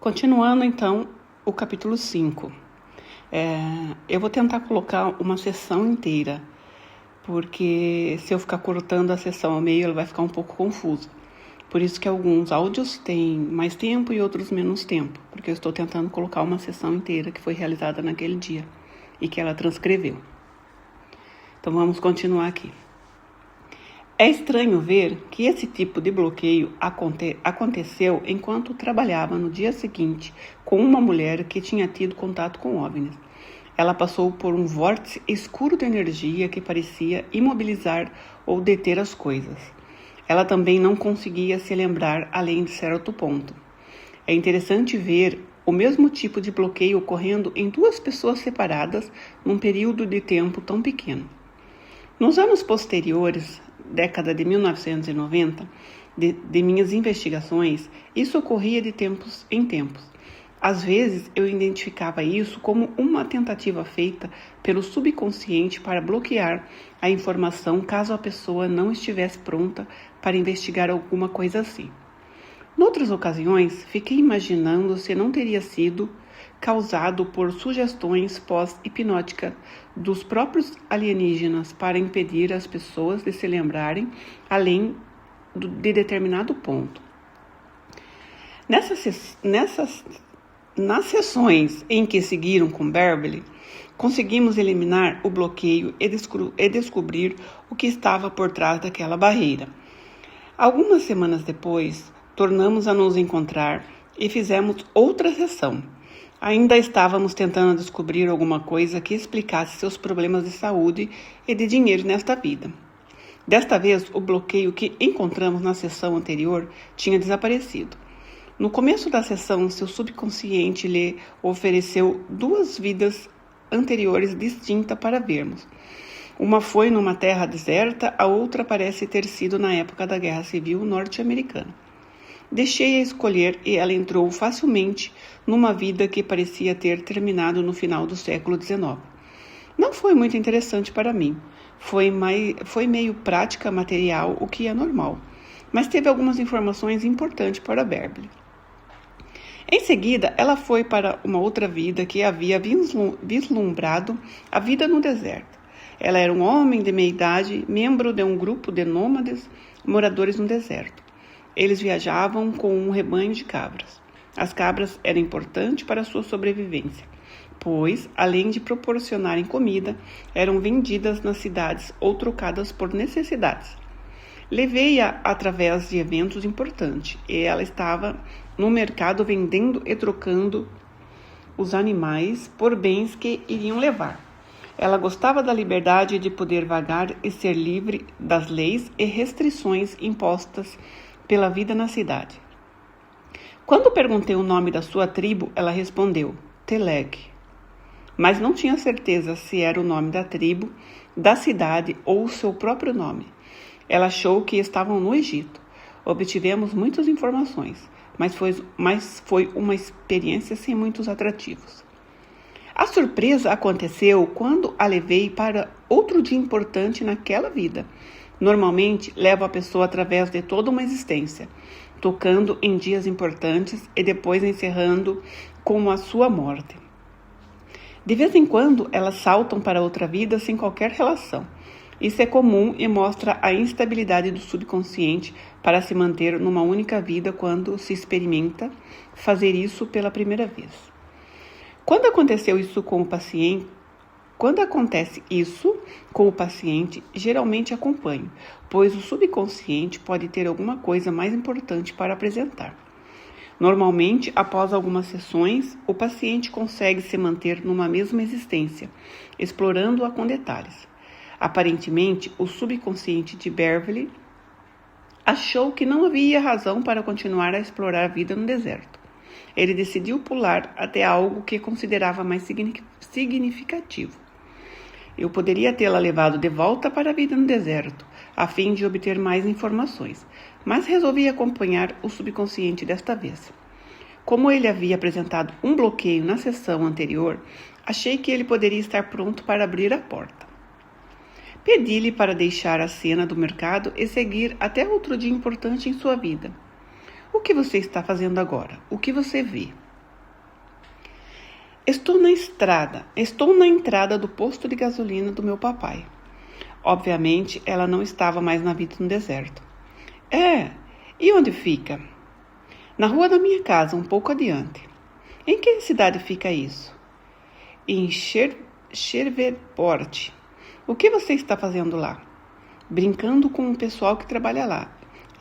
Continuando, então, o capítulo 5. Eu vou tentar colocar uma sessão inteira, porque se eu ficar cortando a sessão ao meio, ela vai ficar um pouco confusa. Por isso que alguns áudios têm mais tempo e outros menos tempo, porque eu estou tentando colocar uma sessão inteira que foi realizada naquele dia e que ela transcreveu. Então vamos continuar aqui. É estranho ver que esse tipo de bloqueio aconteceu enquanto trabalhava no dia seguinte com uma mulher que tinha tido contato com OVNIs. Ela passou por um vórtice escuro de energia que parecia imobilizar ou deter as coisas. Ela também não conseguia se lembrar além de certo ponto. É interessante ver o mesmo tipo de bloqueio ocorrendo em duas pessoas separadas num período de tempo tão pequeno. Nos anos posteriores, década de 1990, de minhas investigações, isso ocorria de tempos em tempos. Às vezes, eu identificava isso como uma tentativa feita pelo subconsciente para bloquear a informação caso a pessoa não estivesse pronta para investigar alguma coisa assim. Noutras ocasiões, fiquei imaginando se não teria sido causado por sugestões pós-hipnóticas dos próprios alienígenas para impedir as pessoas de se lembrarem além de determinado ponto. Nas sessões em que seguiram com Beverly, conseguimos eliminar o bloqueio e descobrir o que estava por trás daquela barreira. Algumas semanas depois, tornamos a nos encontrar e fizemos outra sessão. Ainda estávamos tentando descobrir alguma coisa que explicasse seus problemas de saúde e de dinheiro nesta vida. Desta vez, o bloqueio que encontramos na sessão anterior tinha desaparecido. No começo da sessão, seu subconsciente lhe ofereceu duas vidas anteriores distintas para vermos. Uma foi numa terra deserta, a outra parece ter sido na época da Guerra Civil norte-americana. Deixei-a escolher e ela entrou facilmente numa vida que parecia ter terminado no final do século XIX. Não foi muito interessante para mim. Foi meio prática material, o que é normal. Mas teve algumas informações importantes para Beverly. Em seguida, ela foi para uma outra vida que havia vislumbrado a vida no deserto. Ela era um homem de meia idade, membro de um grupo de nômades moradores no deserto. Eles viajavam com um rebanho de cabras. As cabras eram importantes para a sua sobrevivência, pois, além de proporcionarem comida, eram vendidas nas cidades ou trocadas por necessidades. Levei-a através de eventos importantes e ela estava no mercado vendendo e trocando os animais por bens que iriam levar. Ela gostava da liberdade de poder vagar e ser livre das leis e restrições impostas pela vida na cidade. Quando perguntei o nome da sua tribo, ela respondeu, Teleg. Mas não tinha certeza se era o nome da tribo, da cidade ou o seu próprio nome. Ela achou que estavam no Egito. Obtivemos muitas informações, mas foi uma experiência sem muitos atrativos. A surpresa aconteceu quando a levei para outro dia importante naquela vida. Normalmente, levo a pessoa através de toda uma existência, tocando em dias importantes e depois encerrando com a sua morte. De vez em quando, elas saltam para outra vida sem qualquer relação. Isso é comum e mostra a instabilidade do subconsciente para se manter numa única vida quando se experimenta fazer isso pela primeira vez. Quando acontece isso com o paciente, geralmente acompanho, pois o subconsciente pode ter alguma coisa mais importante para apresentar. Normalmente, após algumas sessões, o paciente consegue se manter numa mesma existência, explorando-a com detalhes. Aparentemente, o subconsciente de Beverly achou que não havia razão para continuar a explorar a vida no deserto. Ele decidiu pular até algo que considerava mais significativo. Eu poderia tê-la levado de volta para a vida no deserto, a fim de obter mais informações, mas resolvi acompanhar o subconsciente desta vez. Como ele havia apresentado um bloqueio na sessão anterior, achei que ele poderia estar pronto para abrir a porta. Pedi-lhe para deixar a cena do mercado e seguir até outro dia importante em sua vida. O que você está fazendo agora? O que você vê? Estou na entrada do posto de gasolina do meu papai. Obviamente, ela não estava mais na vida no deserto. E onde fica? Na rua da minha casa, um pouco adiante. Em que cidade fica isso? Em Shreveport. O que você está fazendo lá? Brincando com o pessoal que trabalha lá.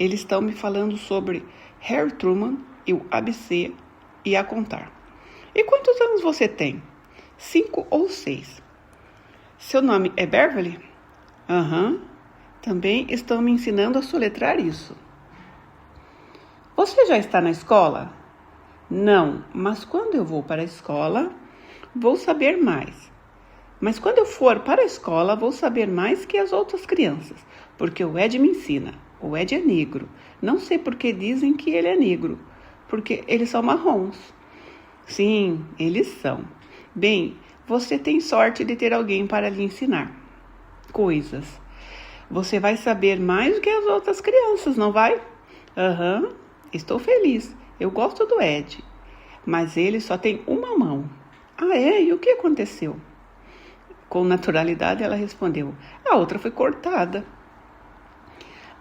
Eles estão me falando sobre Harry Truman e o ABC e a contar. E quantos anos você tem? 5 ou 6. Seu nome é Beverly? Aham. Também estão me ensinando a soletrar isso. Você já está na escola? Não, mas quando eu vou para a escola, vou saber mais. Mas quando eu for para a escola, vou saber mais que as outras crianças, porque o Ed me ensina. O Ed é negro. Não sei por que dizem que ele é negro, porque eles são marrons. Sim, eles são. Bem, você tem sorte de ter alguém para lhe ensinar coisas. Você vai saber mais do que as outras crianças, não vai? Aham, estou feliz. Eu gosto do Ed, mas ele só tem uma mão. Ah, é? E o que aconteceu? Com naturalidade, ela respondeu: a outra foi cortada.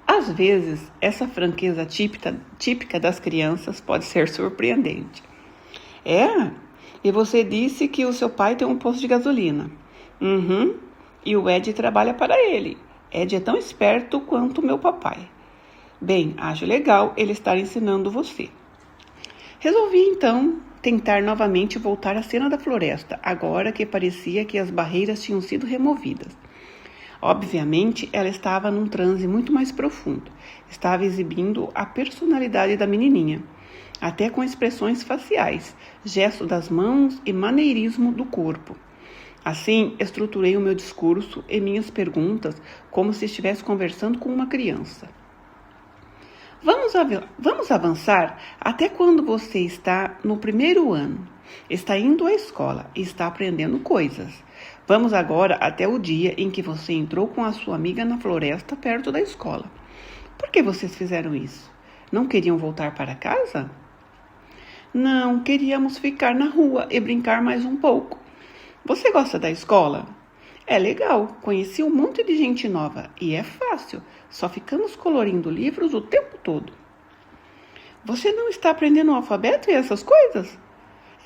Às vezes, essa franqueza típica das crianças pode ser surpreendente. E você disse que o seu pai tem um posto de gasolina. Uhum, e o Ed trabalha para ele. Ed é tão esperto quanto meu papai. Bem, acho legal ele estar ensinando você. Resolvi, então, tentar novamente voltar à cena da floresta, agora que parecia que as barreiras tinham sido removidas. Obviamente, ela estava num transe muito mais profundo. Estava exibindo a personalidade da menininha, até com expressões faciais, gesto das mãos e maneirismo do corpo. Assim, estruturei o meu discurso e minhas perguntas como se estivesse conversando com uma criança. Vamos avançar até quando você está no primeiro ano. Está indo à escola e está aprendendo coisas. Vamos agora até o dia em que você entrou com a sua amiga na floresta perto da escola. Por que vocês fizeram isso? Não queriam voltar para casa? Não, queríamos ficar na rua e brincar mais um pouco. Você gosta da escola? É legal, conheci um monte de gente nova e é fácil, só ficamos colorindo livros o tempo todo. Você não está aprendendo o alfabeto e essas coisas?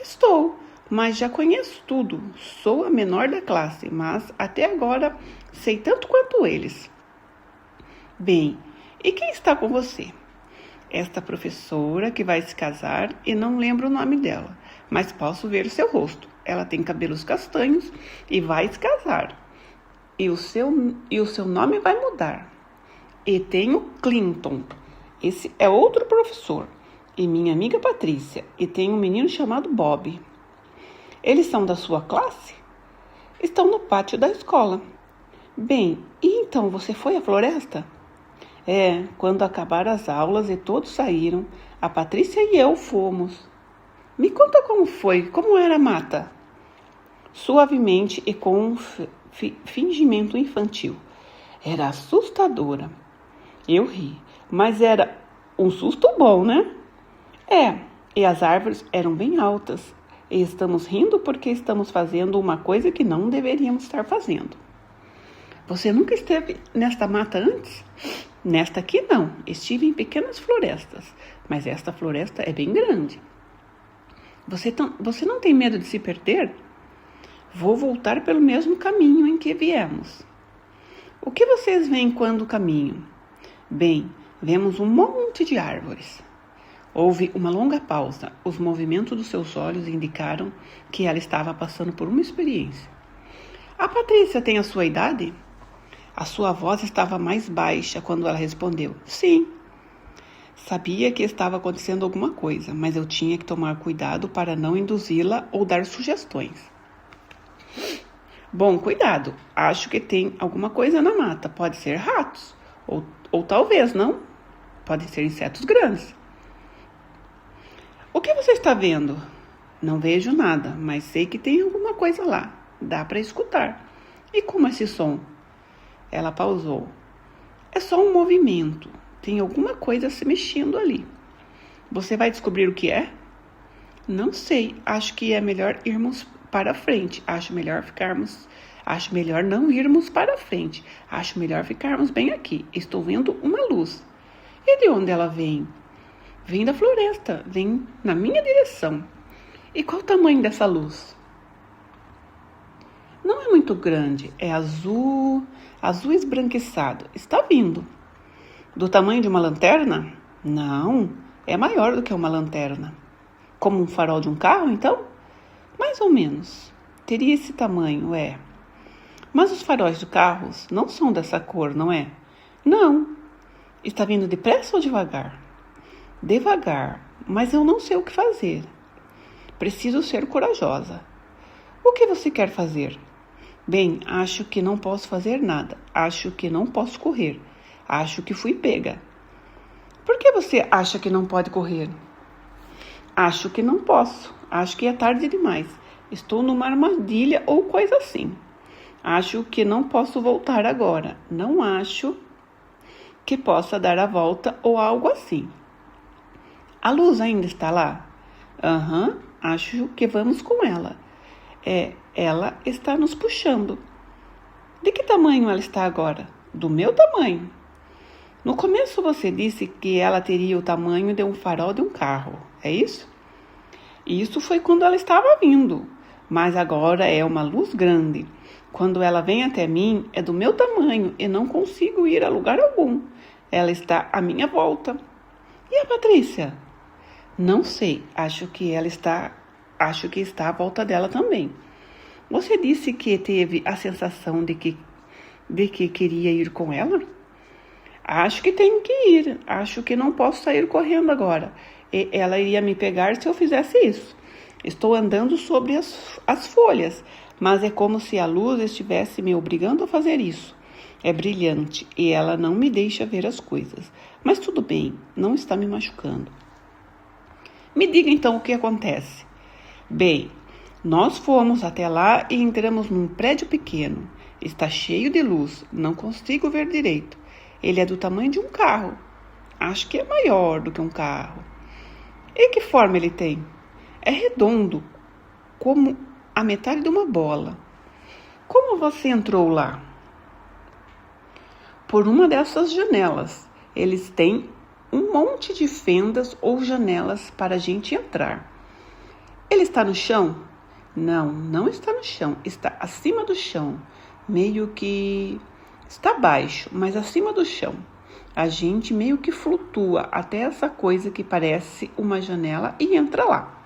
Estou, mas já conheço tudo. Sou a menor da classe, mas até agora sei tanto quanto eles. Bem, e quem está com você? Esta professora que vai se casar e não lembro o nome dela, mas posso ver o seu rosto. Ela tem cabelos castanhos e vai se casar. E o seu nome vai mudar. E tem o Clinton. Esse é outro professor. E minha amiga Patrícia. E tem um menino chamado Bob. Eles são da sua classe? Estão no pátio da escola. Bem, e então você foi à floresta? Quando acabaram as aulas e todos saíram, a Patrícia e eu fomos. Me conta como foi, como era a mata? Suavemente e com um fingimento infantil. Era assustadora. Eu ri, mas era um susto bom, né? E as árvores eram bem altas. E estamos rindo porque estamos fazendo uma coisa que não deveríamos estar fazendo. Você nunca esteve nesta mata antes? Nesta aqui não. Estive em pequenas florestas, mas esta floresta é bem grande. Você não tem medo de se perder? Vou voltar pelo mesmo caminho em que viemos. O que vocês veem quando caminham? Bem, vemos um monte de árvores. Houve uma longa pausa. Os movimentos dos seus olhos indicaram que ela estava passando por uma experiência. A Patrícia tem a sua idade? A sua voz estava mais baixa quando ela respondeu: sim. Sabia que estava acontecendo alguma coisa, mas eu tinha que tomar cuidado para não induzi-la ou dar sugestões. Bom, cuidado. Acho que tem alguma coisa na mata. Pode ser ratos. Ou talvez não. Podem ser insetos grandes. O que você está vendo? Não vejo nada, mas sei que tem alguma coisa lá. Dá para escutar. E como é esse som? Ela pausou. É só um movimento. Tem alguma coisa se mexendo ali. Você vai descobrir o que é? Não sei. Acho que é melhor irmos para frente. Acho melhor não irmos para frente. Acho melhor ficarmos bem aqui. Estou vendo uma luz. E de onde ela vem? Vem da floresta, vem na minha direção. E qual o tamanho dessa luz? Não é muito grande, é azul esbranquiçado. Está vindo. Do tamanho de uma lanterna? Não, é maior do que uma lanterna. Como um farol de um carro, então? Mais ou menos. Teria esse tamanho, é. Mas os faróis de carros não são dessa cor, não é? Não. Está vindo depressa ou devagar? Devagar, mas eu não sei o que fazer. Preciso ser corajosa. O que você quer fazer? Bem, acho que não posso fazer nada. Acho que não posso correr. Acho que fui pega. Por que você acha que não pode correr? Acho que não posso. Acho que é tarde demais. Estou numa armadilha ou coisa assim. Acho que não posso voltar agora. Não acho que possa dar a volta ou algo assim. A luz ainda está lá? Aham, acho que vamos com ela. Ela está nos puxando. De que tamanho ela está agora? Do meu tamanho. No começo você disse que ela teria o tamanho de um farol de um carro, é isso? Isso foi quando ela estava vindo, mas agora é uma luz grande. Quando ela vem até mim, é do meu tamanho e não consigo ir a lugar algum. Ela está à minha volta. E a Patrícia? Não sei, acho que está à volta dela também. Você disse que teve a sensação de que queria ir com ela? Acho que tenho que ir. Acho que não posso sair correndo agora. E ela iria me pegar se eu fizesse isso. Estou andando sobre as folhas, mas é como se a luz estivesse me obrigando a fazer isso. É brilhante e ela não me deixa ver as coisas. Mas tudo bem, não está me machucando. Me diga então o que acontece. Bem, nós fomos até lá e entramos num prédio pequeno. Está cheio de luz, não consigo ver direito. Ele é do tamanho de um carro. Acho que é maior do que um carro. E que forma ele tem? É redondo, como a metade de uma bola. Como você entrou lá? Por uma dessas janelas. Eles têm um monte de fendas ou janelas para a gente entrar. Ele está no chão? Não, não está no chão. Está acima do chão. Meio que está baixo, mas acima do chão. A gente meio que flutua até essa coisa que parece uma janela e entra lá.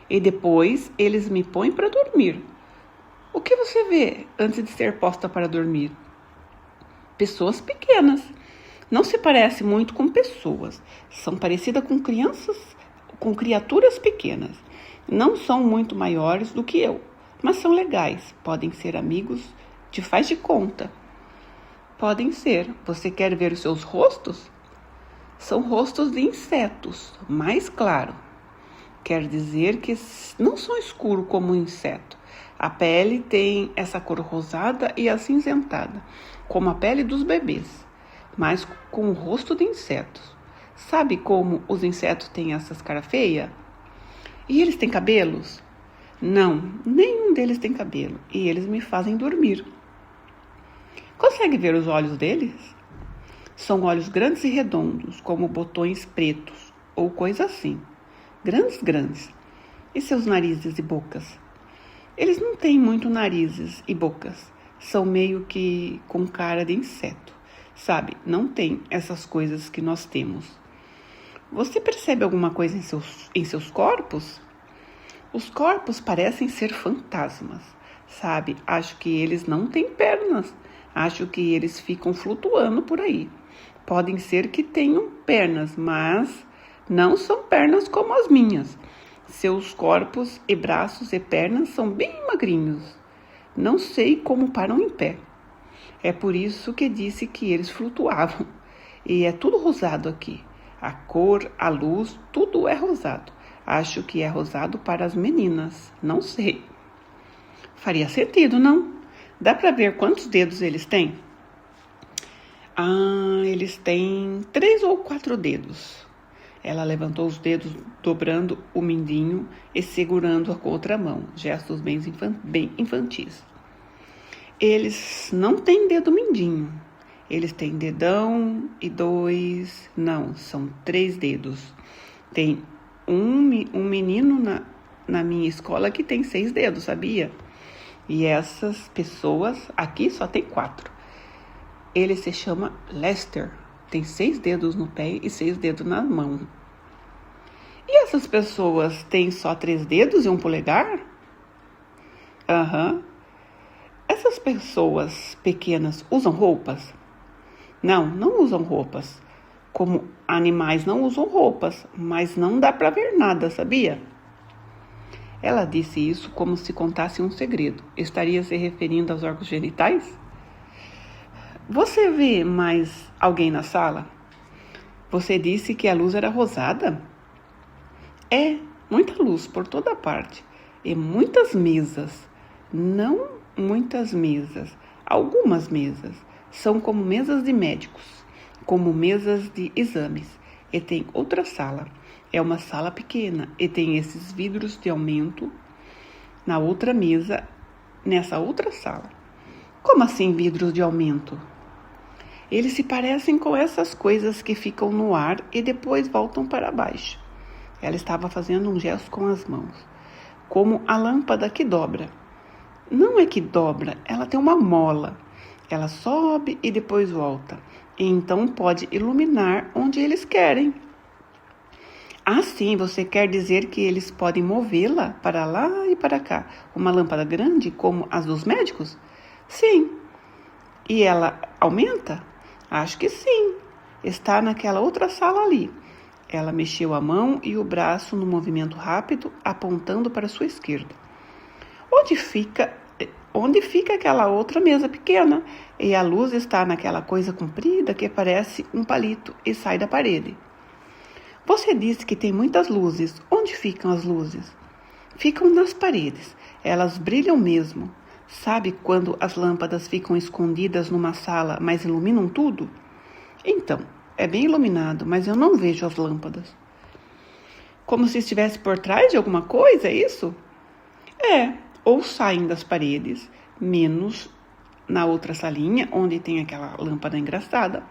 E depois eles me põem para dormir. O que você vê antes de ser posta para dormir? Pessoas pequenas. Não se parece muito com pessoas. São parecidas com crianças, com criaturas pequenas. Não são muito maiores do que eu, mas são legais. Podem ser amigos de faz de conta. Podem ser. Você quer ver os seus rostos? São rostos de insetos, mais claro. Quer dizer que não são escuros como um inseto. A pele tem essa cor rosada e acinzentada, como a pele dos bebês, mas com o rosto de insetos. Sabe como os insetos têm essas caras feias? E eles têm cabelos? Não, nenhum deles tem cabelo. E eles me fazem dormir. Consegue ver os olhos deles? São olhos grandes e redondos, como botões pretos, ou coisa assim. Grandes, grandes. E seus narizes e bocas? Eles não têm muito narizes e bocas. São meio que com cara de inseto. Sabe, não tem essas coisas que nós temos. Você percebe alguma coisa em seus corpos? Os corpos parecem ser fantasmas. Sabe, acho que eles não têm pernas. Acho que eles ficam flutuando por aí. Podem ser que tenham pernas, mas não são pernas como as minhas. Seus corpos e braços e pernas são bem magrinhos. Não sei como param em pé. É por isso que disse que eles flutuavam. E é tudo rosado aqui. A cor, a luz, tudo é rosado. Acho que é rosado para as meninas. Não sei. Faria sentido, não? Dá para ver quantos dedos eles têm? Eles têm 3 ou 4 dedos. Ela levantou os dedos, dobrando o mindinho e segurando-a com outra mão. Gestos bem infantis. Eles não têm dedo mindinho. Eles têm dedão e 2... Não, são 3 dedos. Tem um menino na minha escola que tem 6 dedos, sabia? E essas pessoas aqui só tem 4. Ele se chama Lester. Tem 6 dedos no pé e 6 dedos na mão. E essas pessoas têm só 3 dedos e um polegar? Aham. Essas pessoas pequenas usam roupas? Não usam roupas. Como animais não usam roupas, mas não dá para ver nada, sabia? Ela disse isso como se contasse um segredo. Estaria se referindo aos órgãos genitais? Você vê mais alguém na sala? Você disse que a luz era rosada? É, muita luz por toda parte. E muitas mesas. Não muitas mesas. Algumas mesas. São como mesas de médicos. Como mesas de exames. E tem outra sala. É uma sala pequena. E tem esses vidros de aumento na outra mesa, nessa outra sala. Como assim vidros de aumento? Eles se parecem com essas coisas que ficam no ar e depois voltam para baixo. Ela estava fazendo um gesto com as mãos, como a lâmpada que dobra. Não é que dobra, ela tem uma mola. Ela sobe e depois volta, e então pode iluminar onde eles querem. Ah, sim, você quer dizer que eles podem movê-la para lá e para cá? Uma lâmpada grande como as dos médicos? Sim. E ela aumenta? Acho que sim. Está naquela outra sala ali. Ela mexeu a mão e o braço no movimento rápido, apontando para sua esquerda. Onde fica aquela outra mesa pequena? E a luz está naquela coisa comprida que parece um palito e sai da parede. Você disse que tem muitas luzes. Onde ficam as luzes? Ficam nas paredes. Elas brilham mesmo. Sabe quando as lâmpadas ficam escondidas numa sala, mas iluminam tudo? Então, é bem iluminado, mas eu não vejo as lâmpadas. Como se estivesse por trás de alguma coisa, é isso? É, ou saem das paredes, menos na outra salinha, onde tem aquela lâmpada engraçada.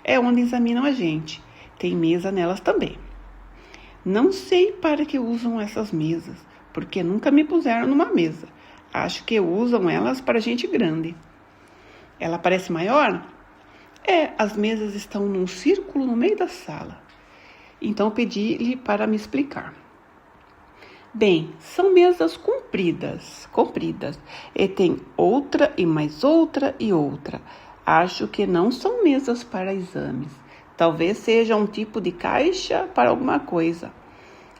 É onde examinam a gente. Tem mesa nelas também. Não sei para que usam essas mesas, porque nunca me puseram numa mesa. Acho que usam elas para gente grande. Ela parece maior? É, as mesas estão num círculo no meio da sala. Então pedi-lhe para me explicar. Bem, são mesas compridas, e tem outra e mais outra e outra. Acho que não são mesas para exames. Talvez seja um tipo de caixa para alguma coisa.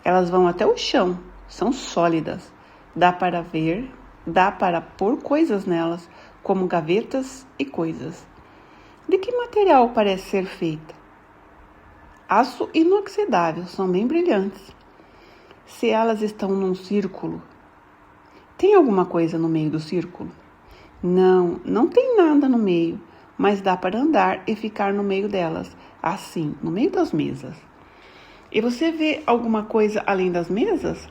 Elas vão até o chão, são sólidas. Dá para pôr coisas nelas, como gavetas e coisas. De que material parece ser feita? Aço inoxidável, são bem brilhantes. Se elas estão num círculo, tem alguma coisa no meio do círculo? Não tem nada no meio, mas dá para andar e ficar no meio delas, assim, no meio das mesas. E você vê alguma coisa além das mesas?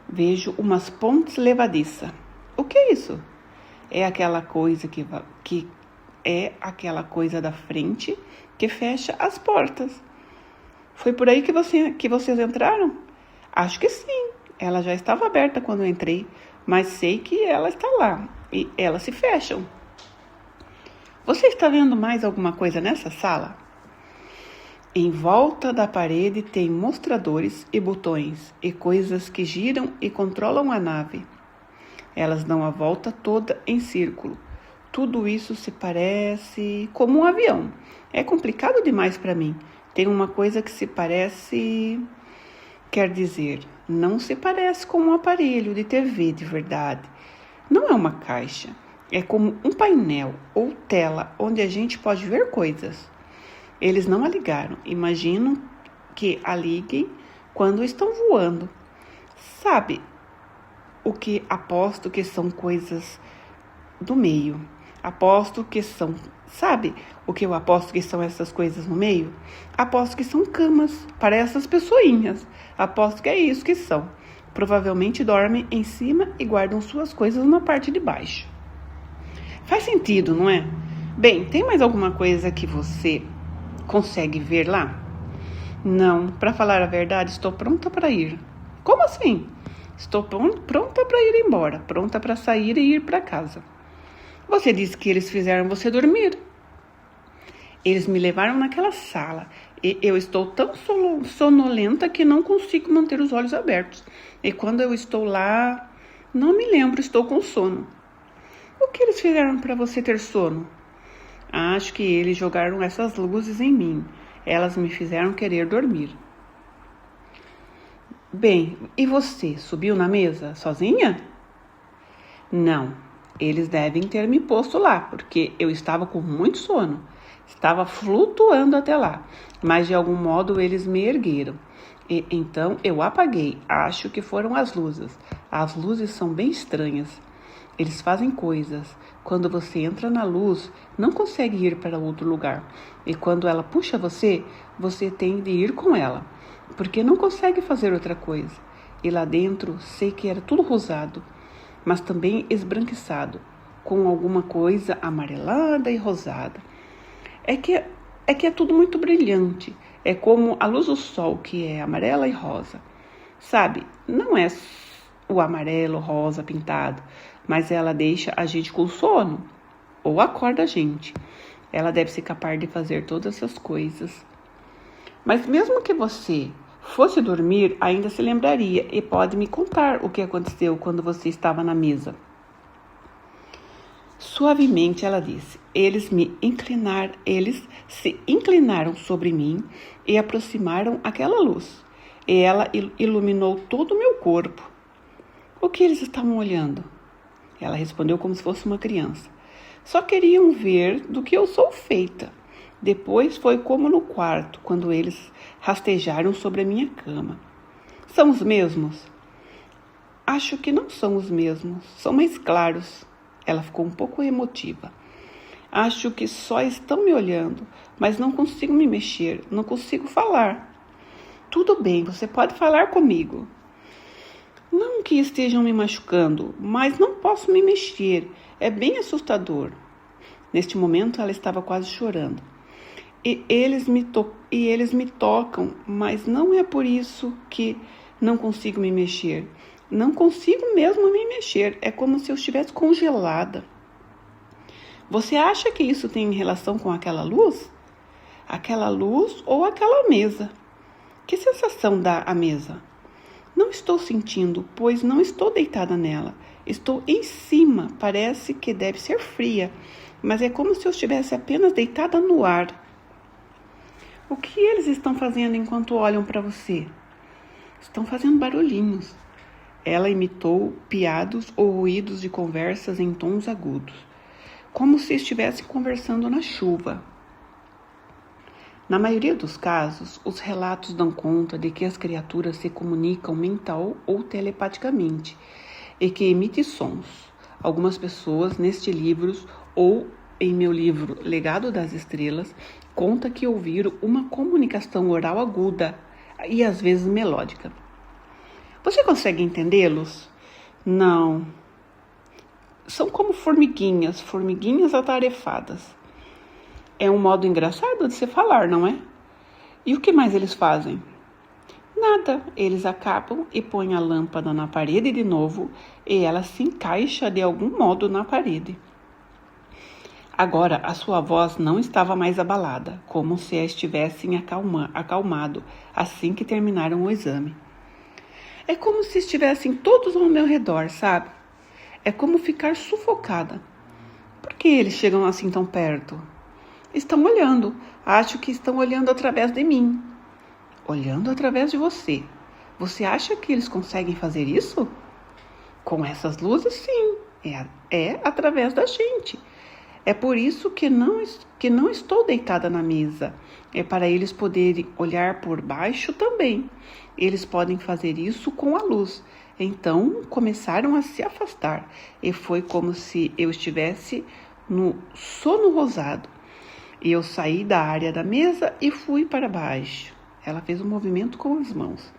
Vejo umas pontes levadiças. O que é isso? É aquela coisa que é aquela coisa da frente que fecha as portas. Foi por aí que vocês entraram? Acho que sim. Ela já estava aberta quando eu entrei, mas sei que ela está lá e elas se fecham. Você está vendo mais alguma coisa nessa sala? Em volta da parede tem mostradores e botões e coisas que giram e controlam a nave. Elas dão a volta toda em círculo. Tudo isso se parece como um avião. É complicado demais para mim. Tem uma coisa que se parece... Quer dizer, não se parece com um aparelho de TV de verdade. Não é uma caixa. É como um painel ou tela onde a gente pode ver coisas. Eles não a ligaram. Imagino que a liguem quando estão voando. Sabe o que aposto que são coisas do meio? Aposto que são... Sabe o que eu aposto que são essas coisas no meio? Aposto que são camas para essas pessoinhas. Aposto que é isso que são. Provavelmente dormem em cima e guardam suas coisas na parte de baixo. Faz sentido, não é? Bem, tem mais alguma coisa que você consegue ver lá? Não, para falar a verdade, estou pronta para ir. Como assim? Estou pronta para ir embora, pronta para sair e ir para casa. Você disse que eles fizeram você dormir. Eles me levaram naquela sala e eu estou tão sonolenta que não consigo manter os olhos abertos. E quando eu estou lá, não me lembro, estou com sono. O que eles fizeram para você ter sono? Acho que eles jogaram essas luzes em mim. Elas me fizeram querer dormir. Bem, e você? Subiu na mesa sozinha? Não, eles devem ter me posto lá, porque eu estava com muito sono. Estava flutuando até lá, mas de algum modo eles me ergueram. E então eu apaguei. Acho que foram as luzes. As luzes são bem estranhas. Eles fazem coisas. Quando você entra na luz, não consegue ir para outro lugar. E quando ela puxa você, você tem de ir com ela, porque não consegue fazer outra coisa. E lá dentro, sei que era tudo rosado, mas também esbranquiçado, com alguma coisa amarelada e rosada. É que é tudo muito brilhante. É como a luz do sol, que é amarela e rosa. Sabe, não é o amarelo, rosa pintado, mas ela deixa a gente com sono ou acorda a gente. Ela deve ser capaz de fazer todas essas coisas. Mas mesmo que você fosse dormir, ainda se lembraria e pode me contar o que aconteceu quando você estava na mesa. Suavemente ela disse, eles se inclinaram sobre mim e aproximaram aquela luz. E ela iluminou todo o meu corpo. O que eles estavam olhando? Ela respondeu como se fosse uma criança. Só queriam ver do que eu sou feita. Depois foi como no quarto, quando eles rastejaram sobre a minha cama. São os mesmos? Acho que não são os mesmos. São mais claros. Ela ficou um pouco emotiva. Acho que só estão me olhando, mas não consigo me mexer, não consigo falar. Tudo bem, você pode falar comigo. Não que estejam me machucando, mas não posso me mexer. É bem assustador. Neste momento, ela estava quase chorando. E eles me tocam, mas não é por isso que não consigo me mexer. Não consigo mesmo me mexer. É como se eu estivesse congelada. Você acha que isso tem relação com aquela luz? Aquela luz ou aquela mesa? Que sensação dá a mesa? Não estou sentindo, pois não estou deitada nela. Estou em cima, parece que deve ser fria, mas é como se eu estivesse apenas deitada no ar. O que eles estão fazendo enquanto olham para você? Estão fazendo barulhinhos. Ela imitou piados ou ruídos de conversas em tons agudos, como se estivessem conversando na chuva. Na maioria dos casos, os relatos dão conta de que as criaturas se comunicam mental ou telepaticamente e que emitem sons. Algumas pessoas neste livro ou em meu livro Legado das Estrelas conta que ouviram uma comunicação oral aguda e às vezes melódica. Você consegue entendê-los? Não. São como formiguinhas atarefadas. É um modo engraçado de se falar, não é? E o que mais eles fazem? Nada. Eles acabam e põem a lâmpada na parede de novo e ela se encaixa de algum modo na parede. Agora a sua voz não estava mais abalada, como se a estivessem acalmado assim que terminaram o exame. É como se estivessem todos ao meu redor, sabe? É como ficar sufocada. Por que eles chegam assim tão perto? Estão olhando. Acho que estão olhando através de mim. Olhando através de você. Você acha que eles conseguem fazer isso? Com essas luzes, sim. É através da gente. É por isso que não estou deitada na mesa. É para eles poderem olhar por baixo também. Eles podem fazer isso com a luz. Então, começaram a se afastar. E foi como se eu estivesse no sono rosado. E eu saí da área da mesa e fui para baixo. Ela fez um movimento com as mãos.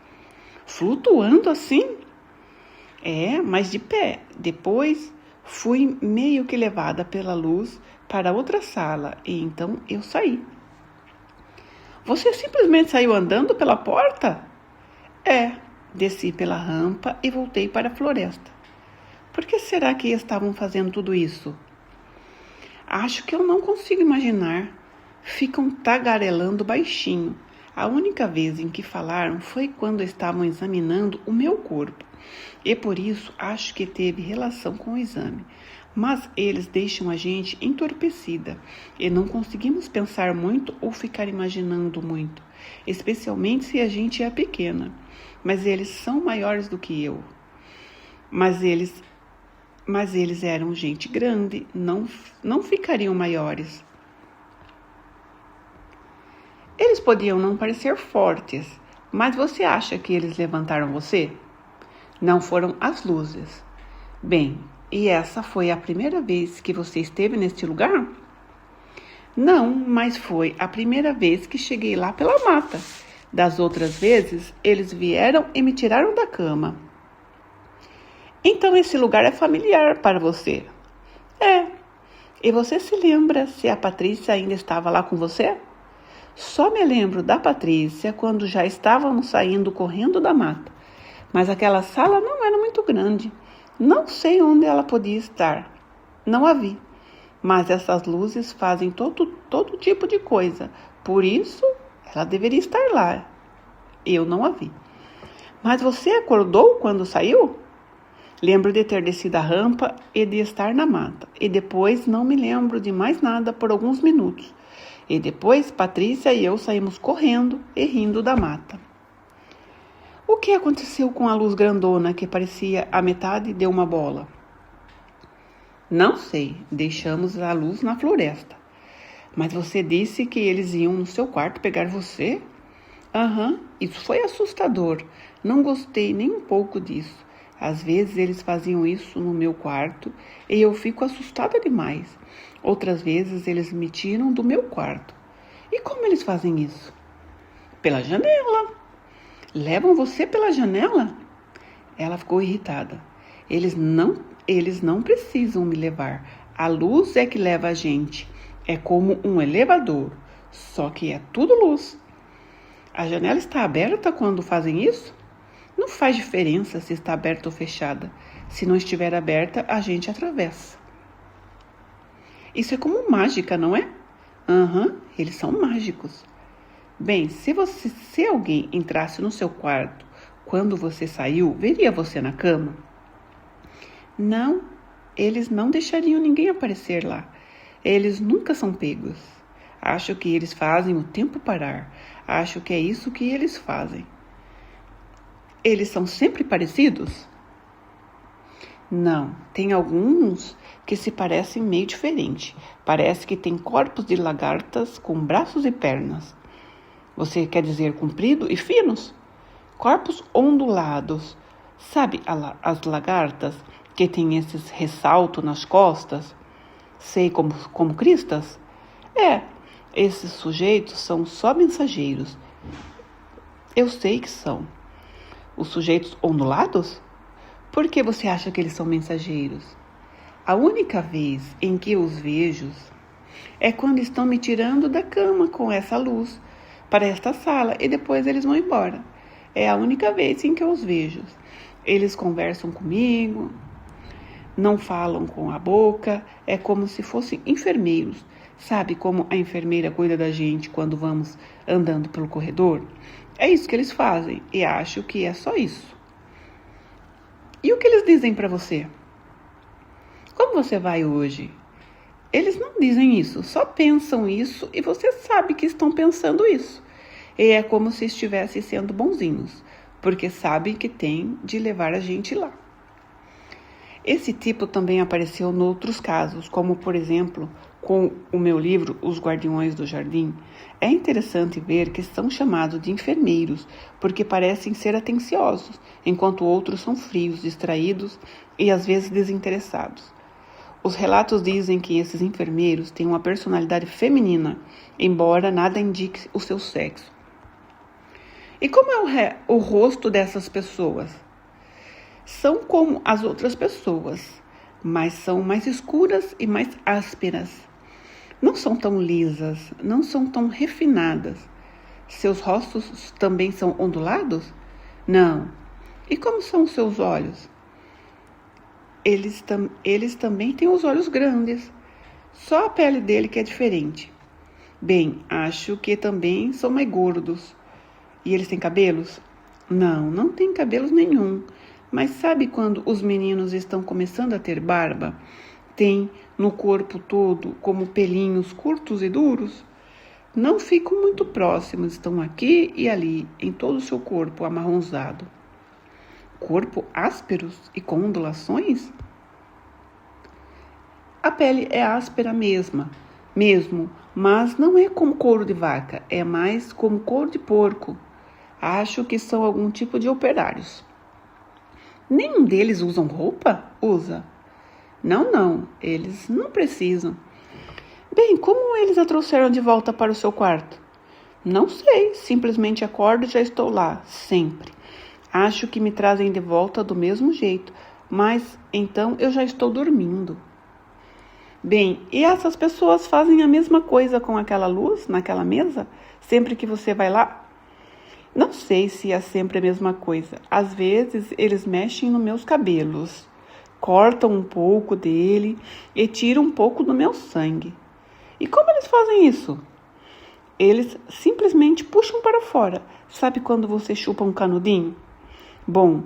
Flutuando assim? Mas de pé. Depois fui meio que levada pela luz para outra sala e então eu saí. Você simplesmente saiu andando pela porta? Desci pela rampa e voltei para a floresta. Por que será que estavam fazendo tudo isso? Acho que eu não consigo imaginar. Ficam tagarelando baixinho. A única vez em que falaram foi quando estavam examinando o meu corpo. E por isso acho que teve relação com o exame. Mas eles deixam a gente entorpecida e não conseguimos pensar muito ou ficar imaginando muito, especialmente se a gente é pequena. Mas eles são maiores do que eu. Mas eles eram gente grande, não ficariam maiores. Eles podiam não parecer fortes, mas você acha que eles levantaram você? Não foram as luzes. Bem, e essa foi a primeira vez que você esteve neste lugar? Não, mas foi a primeira vez que cheguei lá pela mata. Das outras vezes, eles vieram e me tiraram da cama. Então esse lugar é familiar para você? E você se lembra se a Patrícia ainda estava lá com você? Só me lembro da Patrícia quando já estávamos saindo correndo da mata. Mas aquela sala não era muito grande. Não sei onde ela podia estar. Não a vi. Mas essas luzes fazem todo tipo de coisa. Por isso, ela deveria estar lá. Eu não a vi. Mas você acordou quando saiu? Lembro de ter descido a rampa e de estar na mata. E depois não me lembro de mais nada por alguns minutos. E depois Patrícia e eu saímos correndo e rindo da mata. O que aconteceu com a luz grandona que parecia a metade de uma bola? Não sei, deixamos a luz na floresta. Mas você disse que eles iam no seu quarto pegar você? Isso foi assustador. Não gostei nem um pouco disso. Às vezes eles faziam isso no meu quarto e eu fico assustada demais. Outras vezes eles me tiram do meu quarto. E como eles fazem isso? Pela janela. Levam você pela janela? Ela ficou irritada. Eles não precisam me levar. A luz é que leva a gente. É como um elevador, só que é tudo luz. A janela está aberta quando fazem isso? Não faz diferença se está aberta ou fechada. Se não estiver aberta, a gente atravessa. Isso é como mágica, não é? Eles são mágicos. Bem, se alguém entrasse no seu quarto quando você saiu, veria você na cama? Não, eles não deixariam ninguém aparecer lá. Eles nunca são pegos. Acho que eles fazem o tempo parar. Acho que é isso que eles fazem. Eles são sempre parecidos? Não, tem alguns que se parecem meio diferente. Parece que tem corpos de lagartas com braços e pernas. Você quer dizer comprido e finos? Corpos ondulados. Sabe as lagartas que têm esses ressaltos nas costas? Sei como cristas? Esses sujeitos são só mensageiros. Eu sei que são. Os sujeitos ondulados? Por que você acha que eles são mensageiros? A única vez em que os vejo é quando estão me tirando da cama com essa luz para esta sala e depois eles vão embora. É a única vez em que eu os vejo. Eles conversam comigo, não falam com a boca, é como se fossem enfermeiros. Sabe como a enfermeira cuida da gente quando vamos andando pelo corredor? É isso que eles fazem e acho que é só isso. E o que eles dizem para você? Como você vai hoje? Eles não dizem isso, só pensam isso e você sabe que estão pensando isso. E é como se estivessem sendo bonzinhos, porque sabem que tem de levar a gente lá. Esse tipo também apareceu em outros casos, como por exemplo, com o meu livro Os Guardiões do Jardim. É interessante ver que são chamados de enfermeiros, porque parecem ser atenciosos, enquanto outros são frios, distraídos e às vezes desinteressados. Os relatos dizem que esses enfermeiros têm uma personalidade feminina, embora nada indique o seu sexo. E como é o rosto dessas pessoas? São como as outras pessoas, mas são mais escuras e mais ásperas. Não são tão lisas, não são tão refinadas. Seus rostos também são ondulados? Não. E como são os seus olhos? Eles também têm os olhos grandes. Só a pele dele que é diferente. Bem, acho que também são mais gordos. E eles têm cabelos? Não, não têm cabelos nenhum. Mas sabe quando os meninos estão começando a ter barba? Tem no corpo todo como pelinhos curtos e duros? Não ficam muito próximos, estão aqui e ali, em todo o seu corpo amarronzado. Corpo ásperos e com ondulações? A pele é áspera mesmo, mas não é como couro de vaca, é mais como couro de porco. Acho que são algum tipo de operários. Nenhum deles usam roupa? Usa. Não, eles não precisam. Bem, como eles a trouxeram de volta para o seu quarto? Não sei, simplesmente acordo e já estou lá, sempre. Acho que me trazem de volta do mesmo jeito, mas então eu já estou dormindo. Bem, e essas pessoas fazem a mesma coisa com aquela luz naquela mesa, sempre que você vai lá? Não sei se é sempre a mesma coisa. Às vezes eles mexem nos meus cabelos, cortam um pouco dele e tiram um pouco do meu sangue. E como eles fazem isso? Eles simplesmente puxam para fora. Sabe quando você chupa um canudinho? Bom,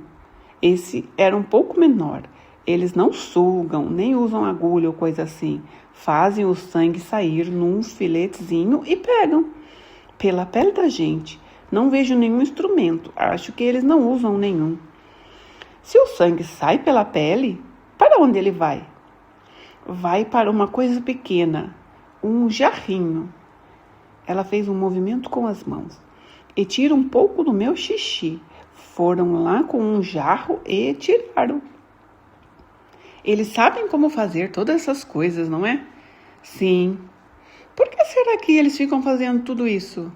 esse era um pouco menor. Eles não sugam, nem usam agulha ou coisa assim. Fazem o sangue sair num filetezinho e pegam. Pela pele da gente. Não vejo nenhum instrumento. Acho que eles não usam nenhum. Se o sangue sai pela pele, para onde ele vai? Vai para uma coisa pequena. Um jarrinho. Ela fez um movimento com as mãos. E tira um pouco do meu xixi. Foram lá com um jarro e tiraram. Eles sabem como fazer todas essas coisas, não é? Sim. Por que será que eles ficam fazendo tudo isso?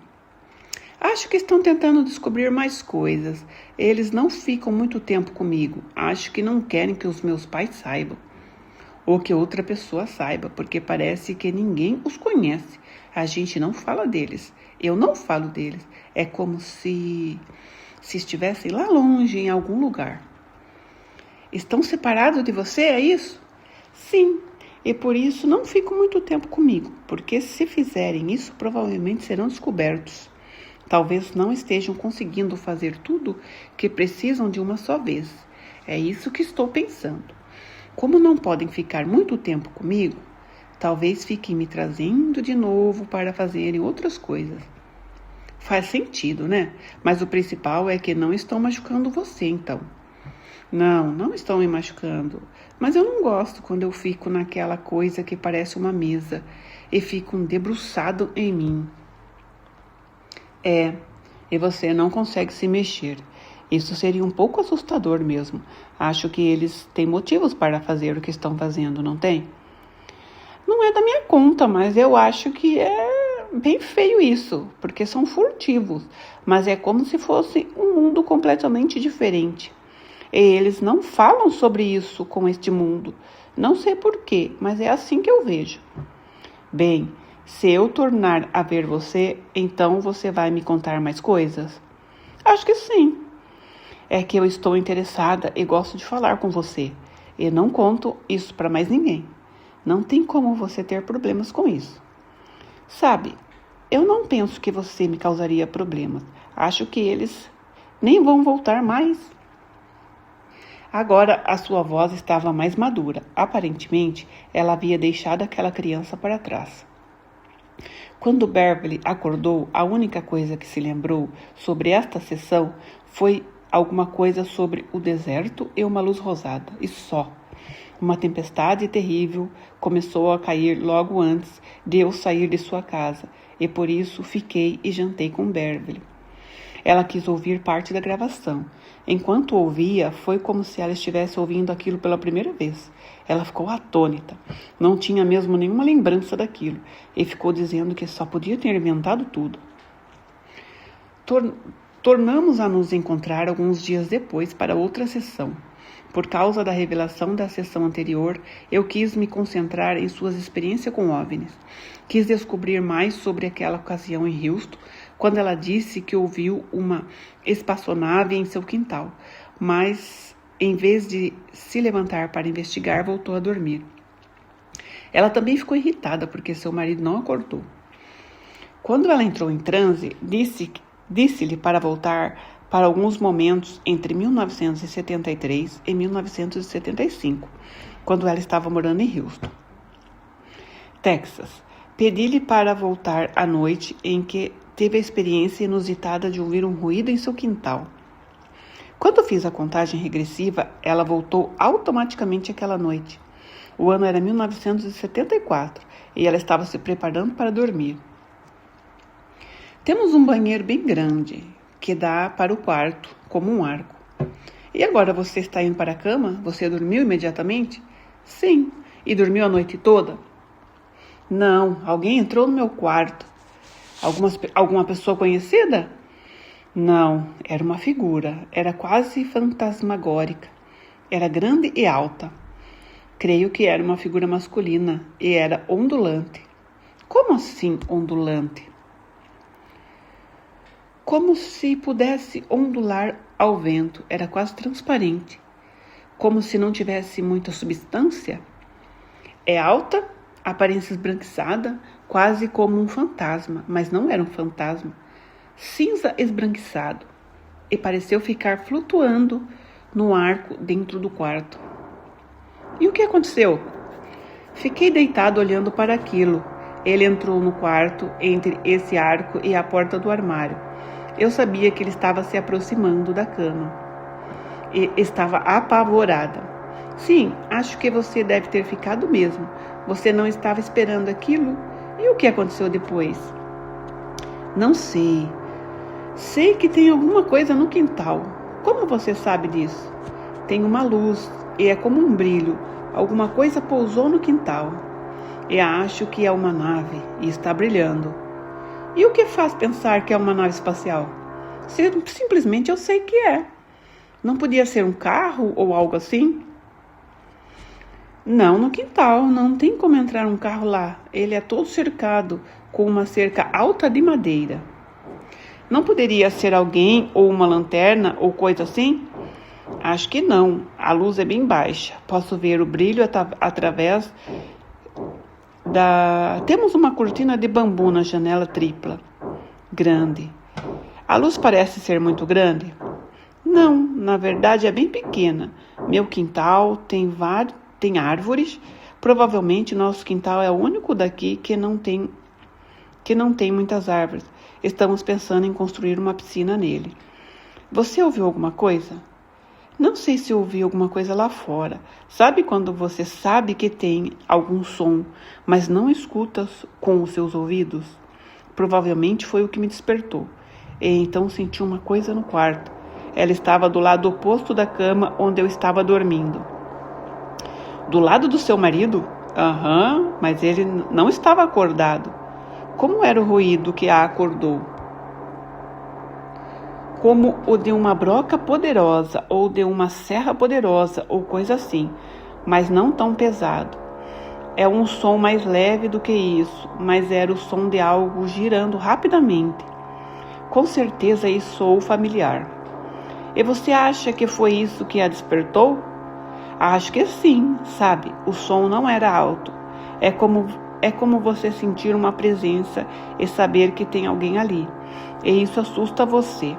Acho que estão tentando descobrir mais coisas. Eles não ficam muito tempo comigo. Acho que não querem que os meus pais saibam. Ou que outra pessoa saiba, porque parece que ninguém os conhece. A gente não fala deles. Eu não falo deles. É como se estivessem lá longe, em algum lugar. Estão separados de você, é isso? Sim, e por isso não ficam muito tempo comigo, porque se fizerem isso, provavelmente serão descobertos. Talvez não estejam conseguindo fazer tudo que precisam de uma só vez. É isso que estou pensando. Como não podem ficar muito tempo comigo, talvez fiquem me trazendo de novo para fazerem outras coisas. Faz sentido, né? Mas o principal é que não estão machucando você, então. Não estão me machucando. Mas eu não gosto quando eu fico naquela coisa que parece uma mesa e ficam debruçado em mim. E você não consegue se mexer. Isso seria um pouco assustador mesmo. Acho que eles têm motivos para fazer o que estão fazendo, não tem? Não é da minha conta, mas eu acho que é bem feio isso, porque são furtivos. Mas é como se fosse um mundo completamente diferente. E eles não falam sobre isso com este mundo. Não sei porquê, mas é assim que eu vejo. Bem, se eu tornar a ver você, então você vai me contar mais coisas? Acho que sim. É que eu estou interessada e gosto de falar com você. E não conto isso para mais ninguém. Não tem como você ter problemas com isso. Sabe, eu não penso que você me causaria problemas. Acho que eles nem vão voltar mais. Agora a sua voz estava mais madura. Aparentemente, ela havia deixado aquela criança para trás. Quando Beverly acordou, a única coisa que se lembrou sobre esta sessão foi alguma coisa sobre o deserto e uma luz rosada, e só. Uma tempestade terrível começou a cair logo antes de eu sair de sua casa, e por isso fiquei e jantei com Beverly. Ela quis ouvir parte da gravação. Enquanto ouvia, foi como se ela estivesse ouvindo aquilo pela primeira vez. Ela ficou atônita. Não tinha mesmo nenhuma lembrança daquilo e ficou dizendo que só podia ter inventado tudo. Tornamos a nos encontrar alguns dias depois para outra sessão. Por causa da revelação da sessão anterior, eu quis me concentrar em suas experiências com OVNIs. Quis descobrir mais sobre aquela ocasião em Houston, quando ela disse que ouviu uma espaçonave em seu quintal, mas em vez de se levantar para investigar, voltou a dormir. Ela também ficou irritada porque seu marido não acordou. Quando ela entrou em transe, disse-lhe para voltar para alguns momentos entre 1973 e 1975, quando ela estava morando em Houston, Texas. Pedi-lhe para voltar à noite em que teve a experiência inusitada de ouvir um ruído em seu quintal. Quando fiz a contagem regressiva, ela voltou automaticamente aquela noite. O ano era 1974 e ela estava se preparando para dormir. Temos um banheiro bem grande que dá para o quarto, como um arco. E agora você está indo para a cama? Você dormiu imediatamente? Sim. E dormiu a noite toda? Não, alguém entrou no meu quarto. Alguma pessoa conhecida? Não, era uma figura. Era quase fantasmagórica. Era grande e alta. Creio que era uma figura masculina e era ondulante. Como assim ondulante? Como se pudesse ondular ao vento. Era quase transparente. Como se não tivesse muita substância. É alta, aparência esbranquiçada, quase como um fantasma, mas não era um fantasma. Cinza esbranquiçado. E pareceu ficar flutuando no arco dentro do quarto. E o que aconteceu? Fiquei deitado olhando para aquilo. Ele entrou no quarto entre esse arco e a porta do armário. Eu sabia que ele estava se aproximando da cama. E estava apavorada. Sim, acho que você deve ter ficado mesmo. Você não estava esperando aquilo? E o que aconteceu depois? Não sei. Sei que tem alguma coisa no quintal. Como você sabe disso? Tem uma luz e é como um brilho. Alguma coisa pousou no quintal. E acho que é uma nave e está brilhando. E o que faz pensar que é uma nave espacial? Simplesmente eu sei que é. Não podia ser um carro ou algo assim? Não, no quintal. Não tem como entrar um carro lá. Ele é todo cercado com uma cerca alta de madeira. Não poderia ser alguém ou uma lanterna ou coisa assim? Acho que não. A luz é bem baixa. Posso ver o brilho através da... Temos uma cortina de bambu na janela tripla. Grande. A luz parece ser muito grande? Não, na verdade é bem pequena. Meu quintal tem árvores. Provavelmente nosso quintal é o único daqui que não tem muitas árvores. Estamos pensando em construir uma piscina nele. Você ouviu alguma coisa? Não sei se ouvi alguma coisa lá fora. Sabe quando você sabe que tem algum som, mas não escuta com os seus ouvidos? Provavelmente foi o que me despertou. E então senti uma coisa no quarto. Ela estava do lado oposto da cama onde eu estava dormindo. Do lado do seu marido? Aham, mas ele não estava acordado. Como era o ruído que a acordou? Como o de uma broca poderosa ou de uma serra poderosa ou coisa assim, mas não tão pesado. É um som mais leve do que isso, mas era o som de algo girando rapidamente. Com certeza isso soou familiar. E você acha que foi isso que a despertou? Acho que sim, sabe? O som não era alto. É como você sentir uma presença e saber que tem alguém ali. E isso assusta você.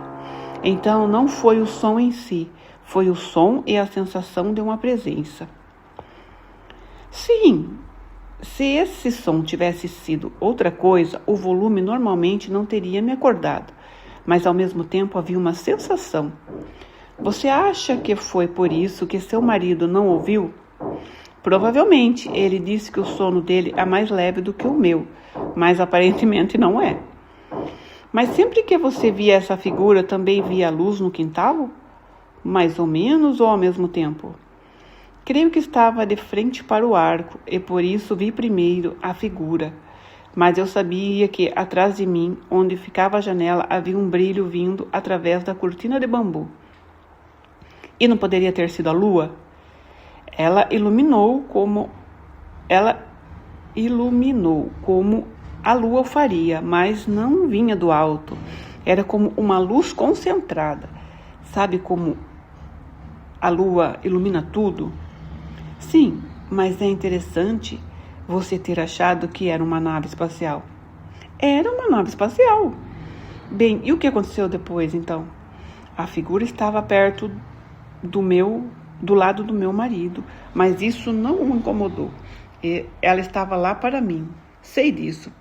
Então não foi o som em si, foi o som e a sensação de uma presença. Sim, se esse som tivesse sido outra coisa, o volume normalmente não teria me acordado, mas ao mesmo tempo havia uma sensação. Você acha que foi por isso que seu marido não ouviu? Provavelmente, ele disse que o sono dele é mais leve do que o meu, mas aparentemente não é. Mas sempre que você via essa figura, também via a luz no quintal? mais ou menos ou ao mesmo tempo? Creio que estava de frente para o arco e por isso vi primeiro a figura. Mas eu sabia que atrás de mim, onde ficava a janela, havia um brilho vindo através da cortina de bambu. E não poderia ter sido a lua? Ela iluminou como a lua o faria, mas não vinha do alto. Era como uma luz concentrada. Sabe como a lua ilumina tudo? Sim, mas é interessante você ter achado que era uma nave espacial. Era uma nave espacial. Bem, e o que aconteceu depois, então? A figura estava perto do lado do meu marido, mas isso não o incomodou. Ela estava lá para mim. Sei disso,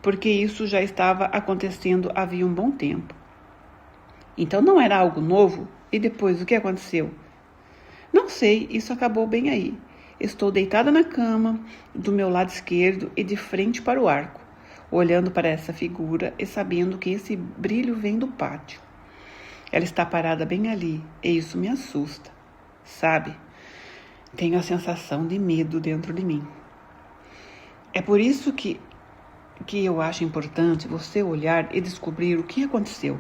porque isso já estava acontecendo havia um bom tempo. Então não era algo novo? E depois, o que aconteceu? Não sei, isso acabou bem aí. Estou deitada na cama, do meu lado esquerdo e de frente para o arco, olhando para essa figura e sabendo que esse brilho vem do pátio. Ela está parada bem ali e isso me assusta. Sabe? Tenho a sensação de medo dentro de mim. É por isso que eu acho importante você olhar e descobrir o que aconteceu.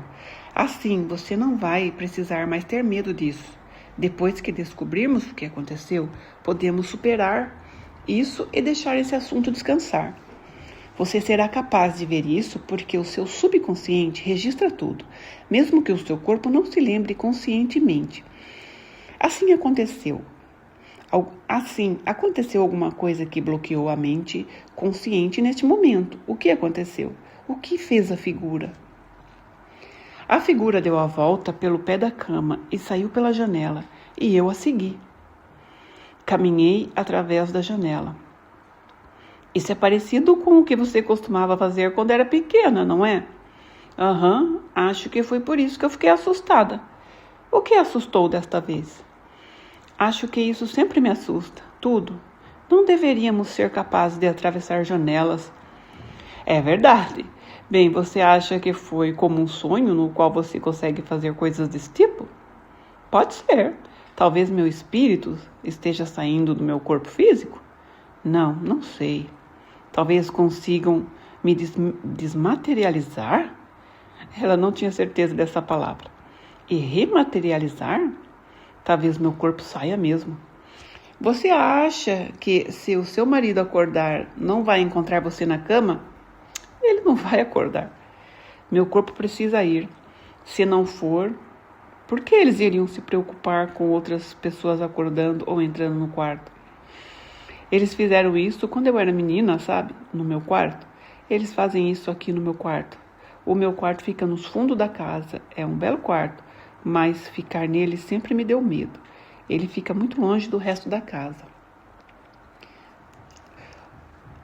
Assim, você não vai precisar mais ter medo disso. Depois que descobrirmos o que aconteceu, podemos superar isso e deixar esse assunto descansar. Você será capaz de ver isso porque o seu subconsciente registra tudo, mesmo que o seu corpo não se lembre conscientemente. Assim aconteceu alguma coisa que bloqueou a mente consciente neste momento. O que aconteceu? O que fez a figura? A figura deu a volta pelo pé da cama e saiu pela janela, e eu a segui. Caminhei através da janela. Isso é parecido com o que você costumava fazer quando era pequena, não é? Acho que foi por isso que eu fiquei assustada. O que assustou desta vez? Acho que isso sempre me assusta, tudo. Não deveríamos ser capazes de atravessar janelas. É verdade. Bem, você acha que foi como um sonho no qual você consegue fazer coisas desse tipo? Pode ser. Talvez meu espírito esteja saindo do meu corpo físico? Não sei. Talvez consigam me desmaterializar? Ela não tinha certeza dessa palavra. E rematerializar? Talvez meu corpo saia mesmo. Você acha que se o seu marido acordar, não vai encontrar você na cama? Ele não vai acordar. Meu corpo precisa ir. Se não for, por que eles iriam se preocupar com outras pessoas acordando ou entrando no quarto? Eles fizeram isso quando eu era menina, sabe? No meu quarto. Eles fazem isso aqui no meu quarto. O meu quarto fica nos fundos da casa. É um belo quarto, mas ficar nele sempre me deu medo. Ele fica muito longe do resto da casa.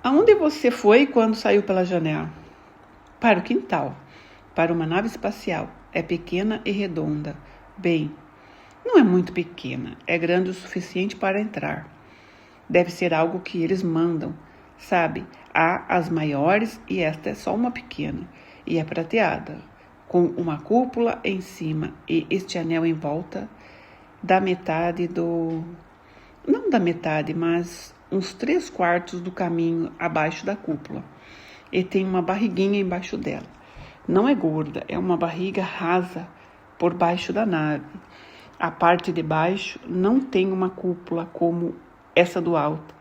Aonde você foi quando saiu pela janela? Para o quintal, para uma nave espacial. É pequena e redonda. Bem, não é muito pequena, é grande o suficiente para entrar. Deve ser algo que eles mandam, sabe? Há as maiores e esta é só uma pequena. E é prateada, com uma cúpula em cima e este anel em volta da metade do... Não da metade, mas uns 3/4 do caminho abaixo da cúpula. E tem uma barriguinha embaixo dela. Não é gorda, é uma barriga rasa por baixo da nave. A parte de baixo não tem uma cúpula como essa do alto.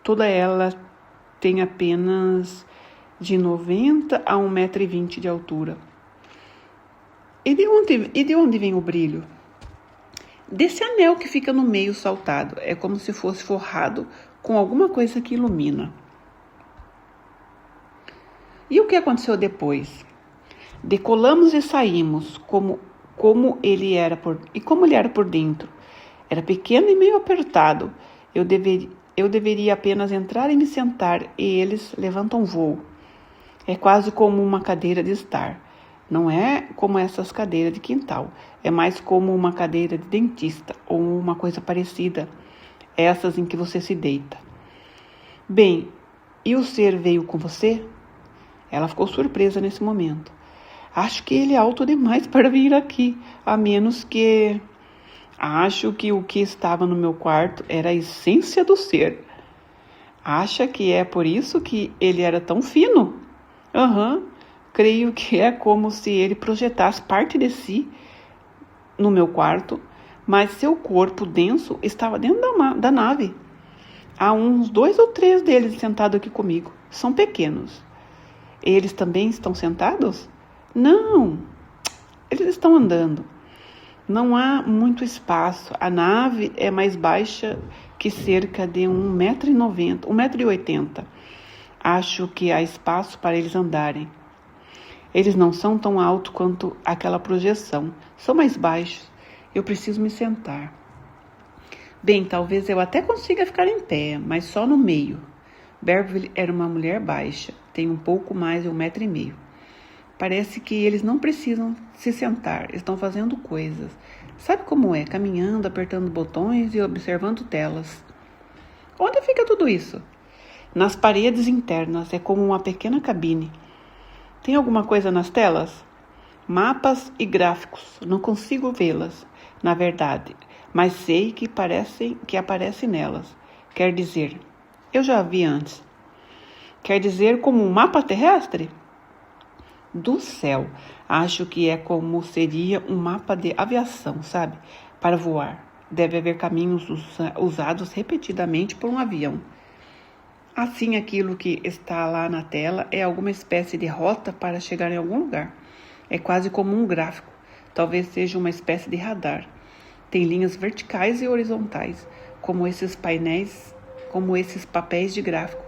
Toda ela tem apenas de 90 a 1,20 m de altura. E de onde vem o brilho? Desse anel que fica no meio saltado. É como se fosse forrado com alguma coisa que ilumina. E o que aconteceu depois? Decolamos e saímos, como ele era por dentro. Era pequeno e meio apertado. Eu deveria apenas entrar e me sentar, e eles levantam voo. É quase como uma cadeira de estar. Não é como essas cadeiras de quintal. É mais como uma cadeira de dentista ou uma coisa parecida. Essas em que você se deita. Bem, e o ser veio com você? Ela ficou surpresa nesse momento. Acho que ele é alto demais para vir aqui, a menos que Acho que o que estava no meu quarto era a essência do ser. Acha que é por isso que ele era tão fino? Aham, creio que é como se ele projetasse parte de si no meu quarto, mas seu corpo denso estava dentro da nave. Há uns 2 ou 3 deles sentados aqui comigo. São pequenos. Eles também estão sentados? Não, eles estão andando. Não há muito espaço. A nave é mais baixa que cerca de 1,90 m, 1,80 m. Acho que há espaço para eles andarem. Eles não são tão altos quanto aquela projeção. São mais baixos. Eu preciso me sentar. Bem, talvez eu até consiga ficar em pé, mas só no meio. Beverly era uma mulher baixa, tem um pouco mais de 1,5 m. Parece que eles não precisam se sentar, estão fazendo coisas. Sabe como é? Caminhando, apertando botões e observando telas. Onde fica tudo isso? Nas paredes internas, é como uma pequena cabine. Tem alguma coisa nas telas? Mapas e gráficos, não consigo vê-las, na verdade, mas sei que aparece nelas. Quer dizer, eu já vi antes. Quer dizer como um mapa terrestre? Do céu, acho que é como seria um mapa de aviação, sabe? Para voar. Deve haver caminhos usados repetidamente por um avião. Assim, aquilo que está lá na tela é alguma espécie de rota para chegar em algum lugar. É quase como um gráfico. Talvez seja uma espécie de radar. Tem linhas verticais e horizontais, como esses papéis de gráfico.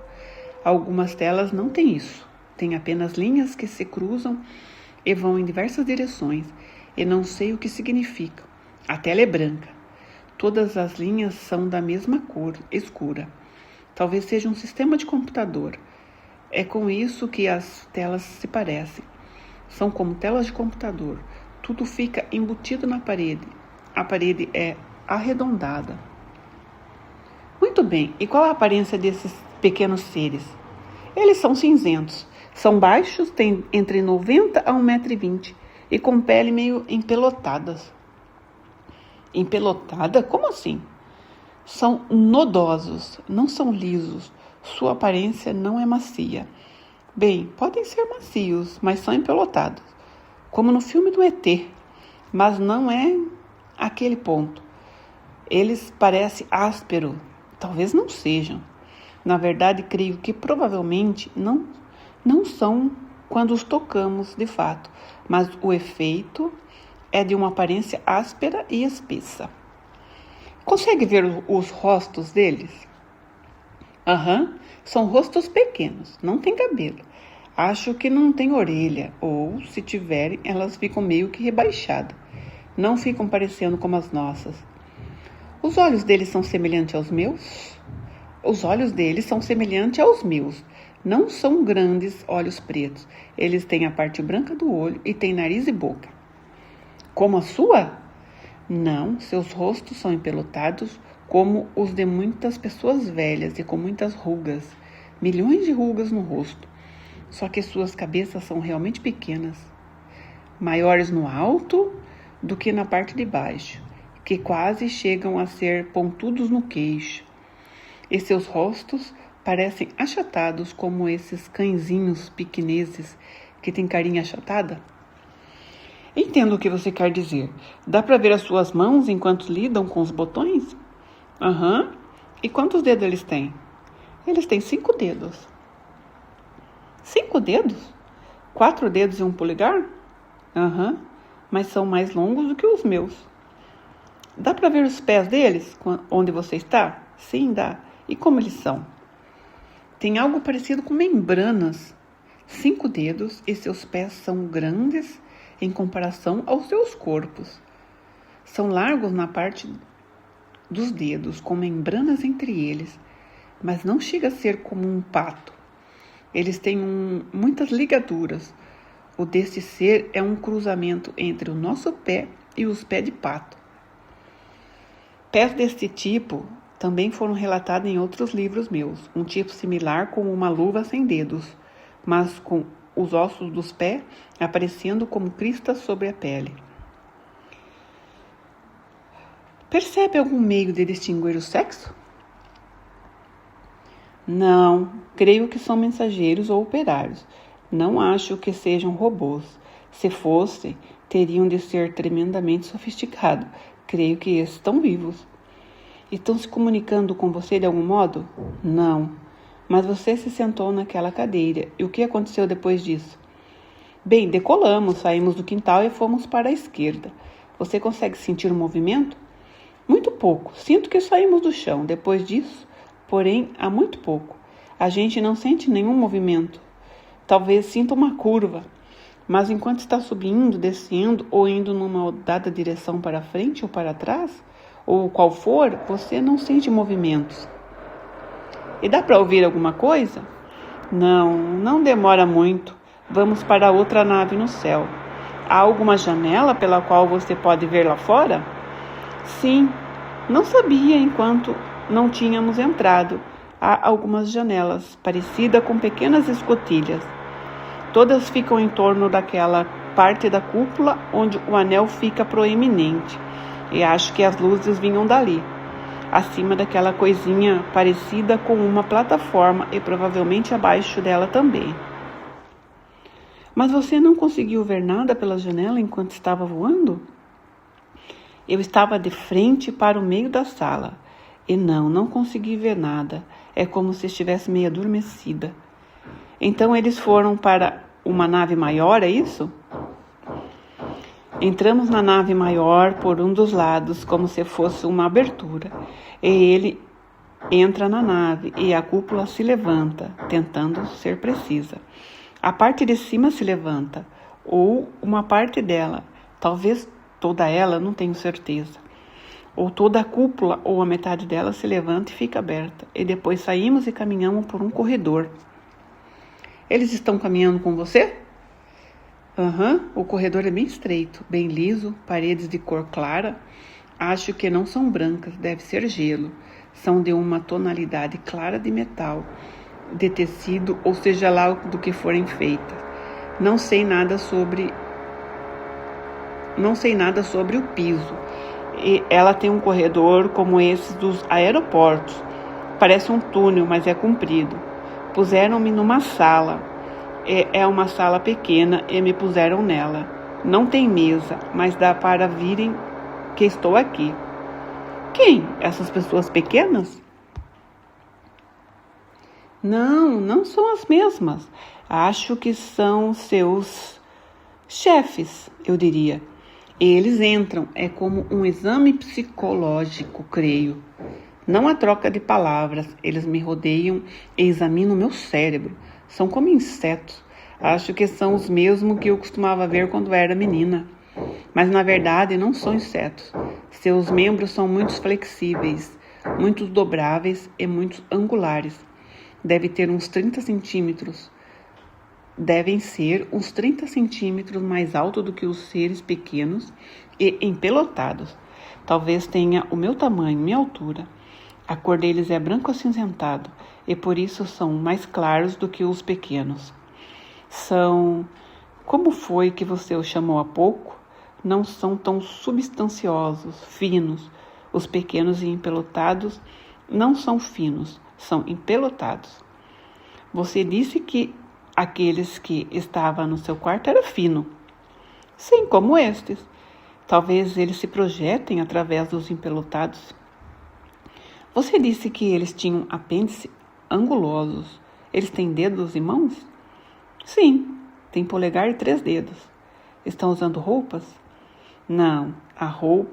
Algumas telas não têm isso. Tem apenas linhas que se cruzam e vão em diversas direções, e não sei o que significam. A tela é branca. Todas as linhas são da mesma cor, escura. Talvez seja um sistema de computador. É com isso que as telas se parecem. São como telas de computador. Tudo fica embutido na parede. A parede é arredondada. Muito bem, e qual a aparência desses pequenos seres? Eles são cinzentos. São baixos, têm entre 90 a 1,20 m e com pele meio empelotadas. Empelotada? Como assim? São nodosos, não são lisos. Sua aparência não é macia. Bem, podem ser macios, mas são empelotados. Como no filme do ET. Mas não é aquele ponto. Eles parecem ásperos. Talvez não sejam. Na verdade, creio que provavelmente não são quando os tocamos de fato. Mas o efeito é de uma aparência áspera e espessa. Consegue ver os rostos deles? Aham, são rostos pequenos, não tem cabelo. Acho que não tem orelha, ou se tiverem, elas ficam meio que rebaixadas. Não ficam parecendo como as nossas. Os olhos deles são semelhantes aos meus? Os olhos deles são semelhantes aos meus. Não são grandes olhos pretos. Eles têm a parte branca do olho e têm nariz e boca. Como a sua? Não, seus rostos são empelotados como os de muitas pessoas velhas e com muitas rugas. Milhões de rugas no rosto. Só que suas cabeças são realmente pequenas. Maiores no alto do que na parte de baixo, que quase chegam a ser pontudos no queixo. E seus rostos parecem achatados como esses cãezinhos pequeneses que têm carinha achatada. Entendo o que você quer dizer. Dá para ver as suas mãos enquanto lidam com os botões? Aham. E quantos dedos eles têm? Eles têm 5 dedos. 5 dedos? 4 dedos e um polegar? Aham. Mas são mais longos do que os meus. Dá para ver os pés deles, onde você está? Sim, dá. E como eles são? Tem algo parecido com membranas. 5 dedos e seus pés são grandes em comparação aos seus corpos. São largos na parte dos dedos, com membranas entre eles, mas não chega a ser como um pato. Eles têm muitas ligaduras. O deste ser é um cruzamento entre o nosso pé e os pés de pato. Pés deste tipo também foram relatados em outros livros meus, um tipo similar como uma luva sem dedos, mas com os ossos dos pés aparecendo como cristas sobre a pele. Percebe algum meio de distinguir o sexo? Não, creio que são mensageiros ou operários. Não acho que sejam robôs. Se fossem, teriam de ser tremendamente sofisticados. Creio que estão vivos. Estão se comunicando com você de algum modo? Não. Mas você se sentou naquela cadeira. E o que aconteceu depois disso? Bem, decolamos, saímos do quintal e fomos para a esquerda. Você consegue sentir o movimento? Muito pouco. Sinto que saímos do chão. Depois disso, porém, há muito pouco. A gente não sente nenhum movimento. Talvez sinta uma curva. Mas enquanto está subindo, descendo ou indo numa dada direção para frente ou para trás, ou qual for, você não sente movimentos. E dá para ouvir alguma coisa? Não demora muito. Vamos para outra nave no céu. Há alguma janela pela qual você pode ver lá fora? Sim, não sabia enquanto não tínhamos entrado. Há algumas janelas, parecidas com pequenas escotilhas. Todas ficam em torno daquela parte da cúpula onde o anel fica proeminente. E acho que as luzes vinham dali, acima daquela coisinha parecida com uma plataforma e provavelmente abaixo dela também. Mas você não conseguiu ver nada pela janela enquanto estava voando? Eu estava de frente para o meio da sala e não consegui ver nada. É como se estivesse meio adormecida. Então eles foram para uma nave maior, é isso? Entramos na nave maior por um dos lados, como se fosse uma abertura. E ele entra na nave e a cúpula se levanta, tentando ser precisa. A parte de cima se levanta, ou uma parte dela, talvez toda ela, não tenho certeza. Ou toda a cúpula ou a metade dela se levanta e fica aberta. E depois saímos e caminhamos por um corredor. Eles estão caminhando com você? O corredor é bem estreito, bem liso, paredes de cor clara. Acho que não são brancas, deve ser gelo. São de uma tonalidade clara de metal, de tecido, ou seja lá do que forem feitas. Não sei nada sobre o piso. E ela tem um corredor como esses dos aeroportos. Parece um túnel, mas é comprido. Puseram-me numa sala. É uma sala pequena e me puseram nela. Não tem mesa, mas dá para virem que estou aqui. Quem? Essas pessoas pequenas? Não são as mesmas. Acho que são seus chefes, eu diria. Eles entram, é como um exame psicológico, creio. Não há troca de palavras, eles me rodeiam e examinam meu cérebro. São como insetos. Acho que são os mesmos que eu costumava ver quando era menina. Mas na verdade não são insetos. Seus membros são muito flexíveis, muito dobráveis e muito angulares. Devem ser uns 30 centímetros mais altos do que os seres pequenos e empelotados. Talvez tenha o meu tamanho, minha altura. A cor deles é branco acinzentado e por isso são mais claros do que os pequenos. Como foi que você os chamou há pouco? Não são tão substanciosos, finos. Os pequenos e empelotados não são finos, são empelotados. Você disse que aqueles que estavam no seu quarto eram finos. Sim, como estes. Talvez eles se projetem através dos empelotados. Você disse que eles tinham apêndices angulosos. Eles têm dedos e mãos? Sim, tem polegar e 3 dedos. Estão usando roupas? Não,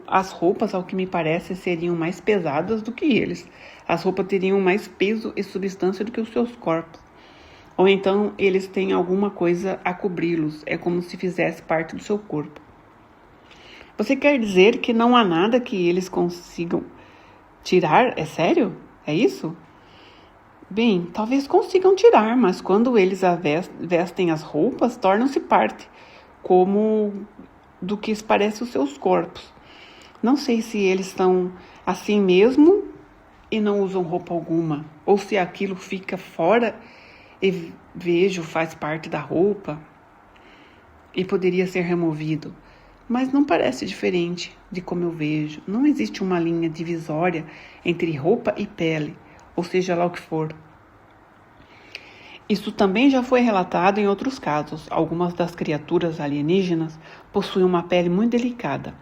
as roupas, ao que me parece, seriam mais pesadas do que eles. As roupas teriam mais peso e substância do que os seus corpos. Ou então eles têm alguma coisa a cobri-los. É como se fizesse parte do seu corpo. Você quer dizer que não há nada que eles consigam tirar? É sério? É isso? Bem, talvez consigam tirar, mas quando eles vestem as roupas, tornam-se parte, como do que parece os seus corpos. Não sei se eles são assim mesmo e não usam roupa alguma, ou se aquilo fica fora e faz parte da roupa e poderia ser removido. mas não parece diferente de como eu vejo. Não existe uma linha divisória entre roupa e pele, ou seja lá o que for. Isso também já foi relatado em outros casos. Algumas das criaturas alienígenas possuem uma pele muito delicada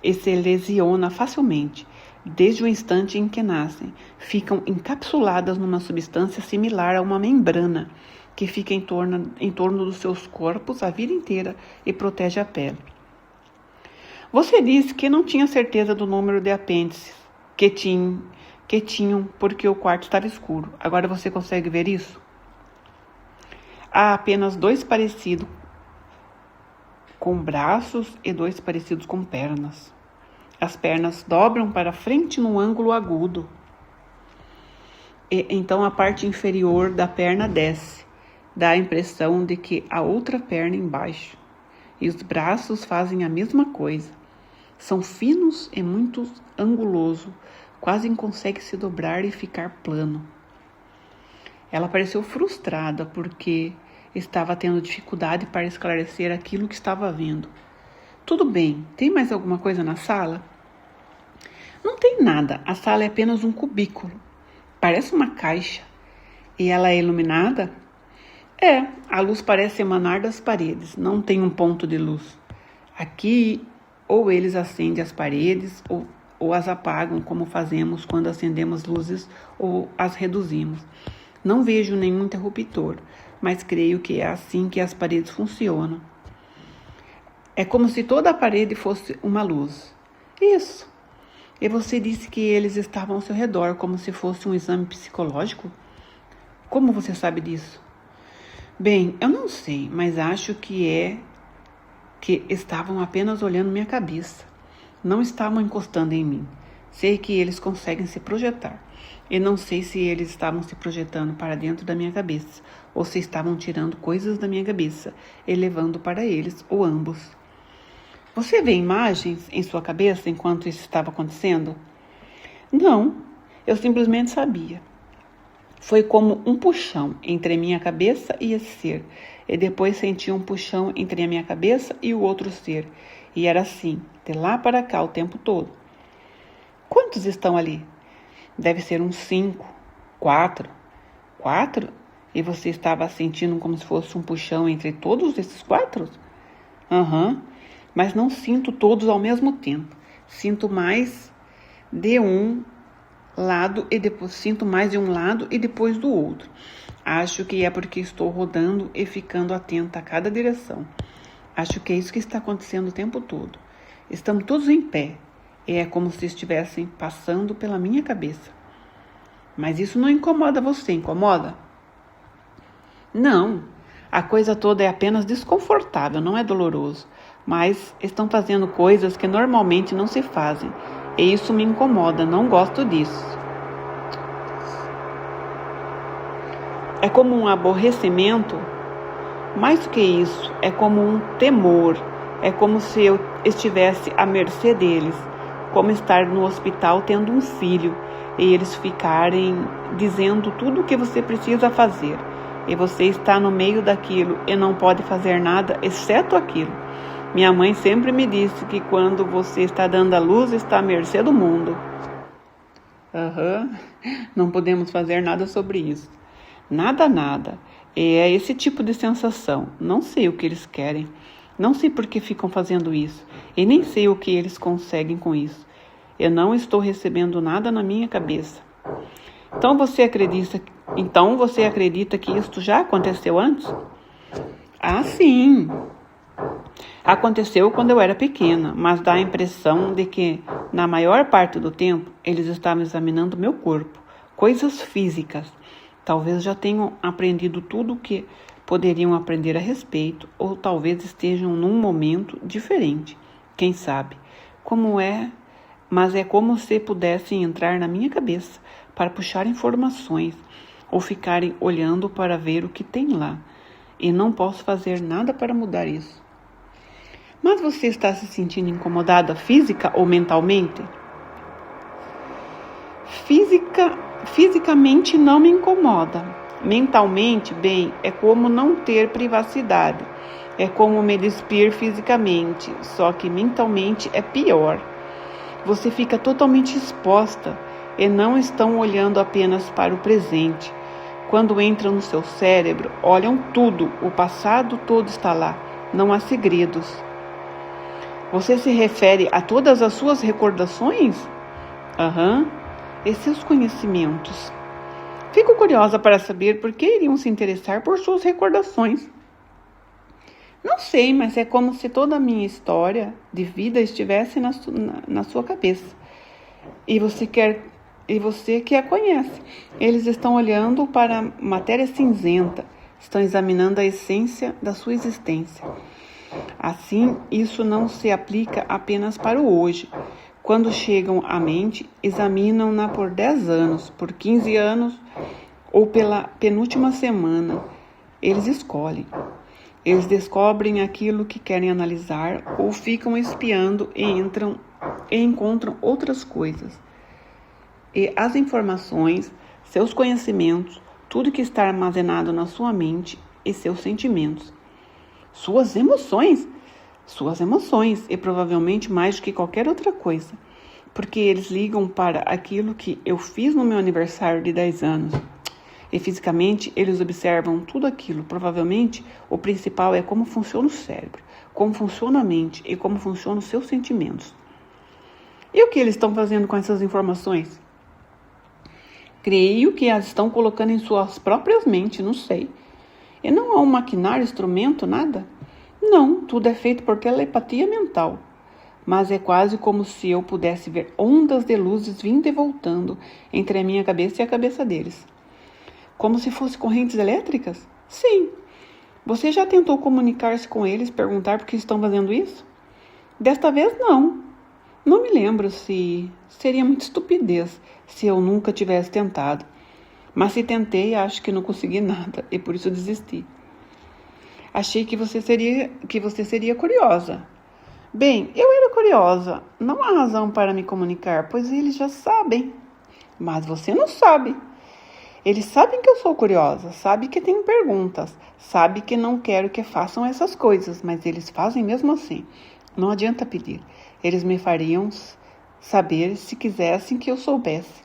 e se lesiona facilmente. Desde o instante em que nascem, ficam encapsuladas numa substância similar a uma membrana que fica em torno dos seus corpos a vida inteira e protege a pele. Você disse que não tinha certeza do número de apêndices que tinham porque o quarto estava escuro. Agora você consegue ver isso? Há apenas 2 parecidos com braços e 2 parecidos com pernas. As pernas dobram para frente num ângulo agudo. E então a parte inferior da perna desce. Dá a impressão de que a outra perna embaixo. E os braços fazem a mesma coisa. São finos e muito angulosos. Quase consegue se dobrar e ficar plano. Ela pareceu frustrada porque estava tendo dificuldade para esclarecer aquilo que estava vendo. Tudo bem, tem mais alguma coisa na sala? Não tem nada, a sala é apenas um cubículo. Parece uma caixa. E ela é iluminada? É, a luz parece emanar das paredes, não tem um ponto de luz. Aqui, ou eles acendem as paredes, ou as apagam, como fazemos quando acendemos luzes ou as reduzimos. Não vejo nenhum interruptor, mas creio que é assim que as paredes funcionam. É como se toda a parede fosse uma luz. Isso. E você disse que eles estavam ao seu redor, como se fosse um exame psicológico? Como você sabe disso? Bem, eu não sei, mas acho que estavam apenas olhando minha cabeça. Não estavam encostando em mim. Sei que eles conseguem se projetar. E não sei se eles estavam se projetando para dentro da minha cabeça, ou se estavam tirando coisas da minha cabeça e levando para eles, ou ambos. Você vê imagens em sua cabeça enquanto isso estava acontecendo? Não, eu simplesmente sabia. Foi como um puxão entre a minha cabeça e esse ser, e depois senti um puxão entre a minha cabeça e o outro ser, e era assim, de lá para cá o tempo todo. Quantos estão ali? Deve ser uns 5, 4. 4? E você estava sentindo como se fosse um puxão entre todos esses 4? Aham. Mas não sinto todos ao mesmo tempo. Sinto mais de um lado e depois sinto mais de um lado e depois do outro. Acho que é porque estou rodando e ficando atenta a cada direção. Acho que é isso que está acontecendo o tempo todo. Estamos todos em pé. E é como se estivessem passando pela minha cabeça. Mas isso não incomoda você, incomoda? Não. A coisa toda é apenas desconfortável, não é doloroso. Mas estão fazendo coisas que normalmente não se fazem. E isso me incomoda, não gosto disso. É como um aborrecimento. Mais do que isso, é como um temor. É como se eu estivesse à mercê deles. Como estar no hospital tendo um filho. E eles ficarem dizendo tudo o que você precisa fazer. E você está no meio daquilo e não pode fazer nada exceto aquilo. Minha mãe sempre me disse que quando você está dando a luz, está à mercê do mundo. Não podemos fazer nada sobre isso. Nada. É esse tipo de sensação. Não sei o que eles querem. Não sei por que ficam fazendo isso. E nem sei o que eles conseguem com isso. Eu não estou recebendo nada na minha cabeça. Então você acredita que isto já aconteceu antes? Ah, sim. Aconteceu quando eu era pequena, mas dá a impressão de que, na maior parte do tempo, eles estavam examinando meu corpo, coisas físicas. Talvez já tenham aprendido tudo o que poderiam aprender a respeito, ou talvez estejam num momento diferente. Quem sabe? Mas é como se pudessem entrar na minha cabeça para puxar informações, ou ficarem olhando para ver o que tem lá. E não posso fazer nada para mudar isso. Mas você está se sentindo incomodada física ou mentalmente? Fisicamente não me incomoda. Mentalmente, bem, é como não ter privacidade. É como me despir fisicamente, só que mentalmente é pior. Você fica totalmente exposta e não estão olhando apenas para o presente. Quando entram no seu cérebro, olham tudo, o passado todo está lá, não há segredos. Você se refere a todas as suas recordações? Aham, e seus conhecimentos. Fico curiosa para saber por que iriam se interessar por suas recordações. Não sei, mas é como se toda a minha história de vida estivesse na sua cabeça. E você que a conhece. Eles estão olhando para a matéria cinzenta, estão examinando a essência da sua existência. Assim, isso não se aplica apenas para o hoje. Quando chegam à mente, examinam-na por 10 anos, por 15 anos ou pela penúltima semana. Eles escolhem. Eles descobrem aquilo que querem analisar ou ficam espiando e encontram outras coisas. E as informações, seus conhecimentos, tudo que está armazenado na sua mente e seus sentimentos. Suas emoções, e provavelmente mais do que qualquer outra coisa, porque eles ligam para aquilo que eu fiz no meu aniversário de 10 anos. E fisicamente eles observam tudo aquilo. Provavelmente o principal é como funciona o cérebro, como funciona a mente e como funcionam os seus sentimentos. E o que eles estão fazendo com essas informações? Creio que as estão colocando em suas próprias mentes, não sei. E não há um maquinário, instrumento, nada? Não, tudo é feito por telepatia mental. Mas é quase como se eu pudesse ver ondas de luzes vindo e voltando entre a minha cabeça e a cabeça deles. Como se fossem correntes elétricas? Sim. Você já tentou comunicar-se com eles, perguntar por que estão fazendo isso? Desta vez, não. Não me lembro se seria muita estupidez se eu nunca tivesse tentado. Mas se tentei, acho que não consegui nada e por isso desisti. Achei que você seria curiosa. Bem, eu era curiosa. Não há razão para me comunicar, pois eles já sabem. Mas você não sabe. Eles sabem que eu sou curiosa, sabem que tenho perguntas, sabem que não quero que façam essas coisas, mas eles fazem mesmo assim. Não adianta pedir. Eles me fariam saber se quisessem que eu soubesse.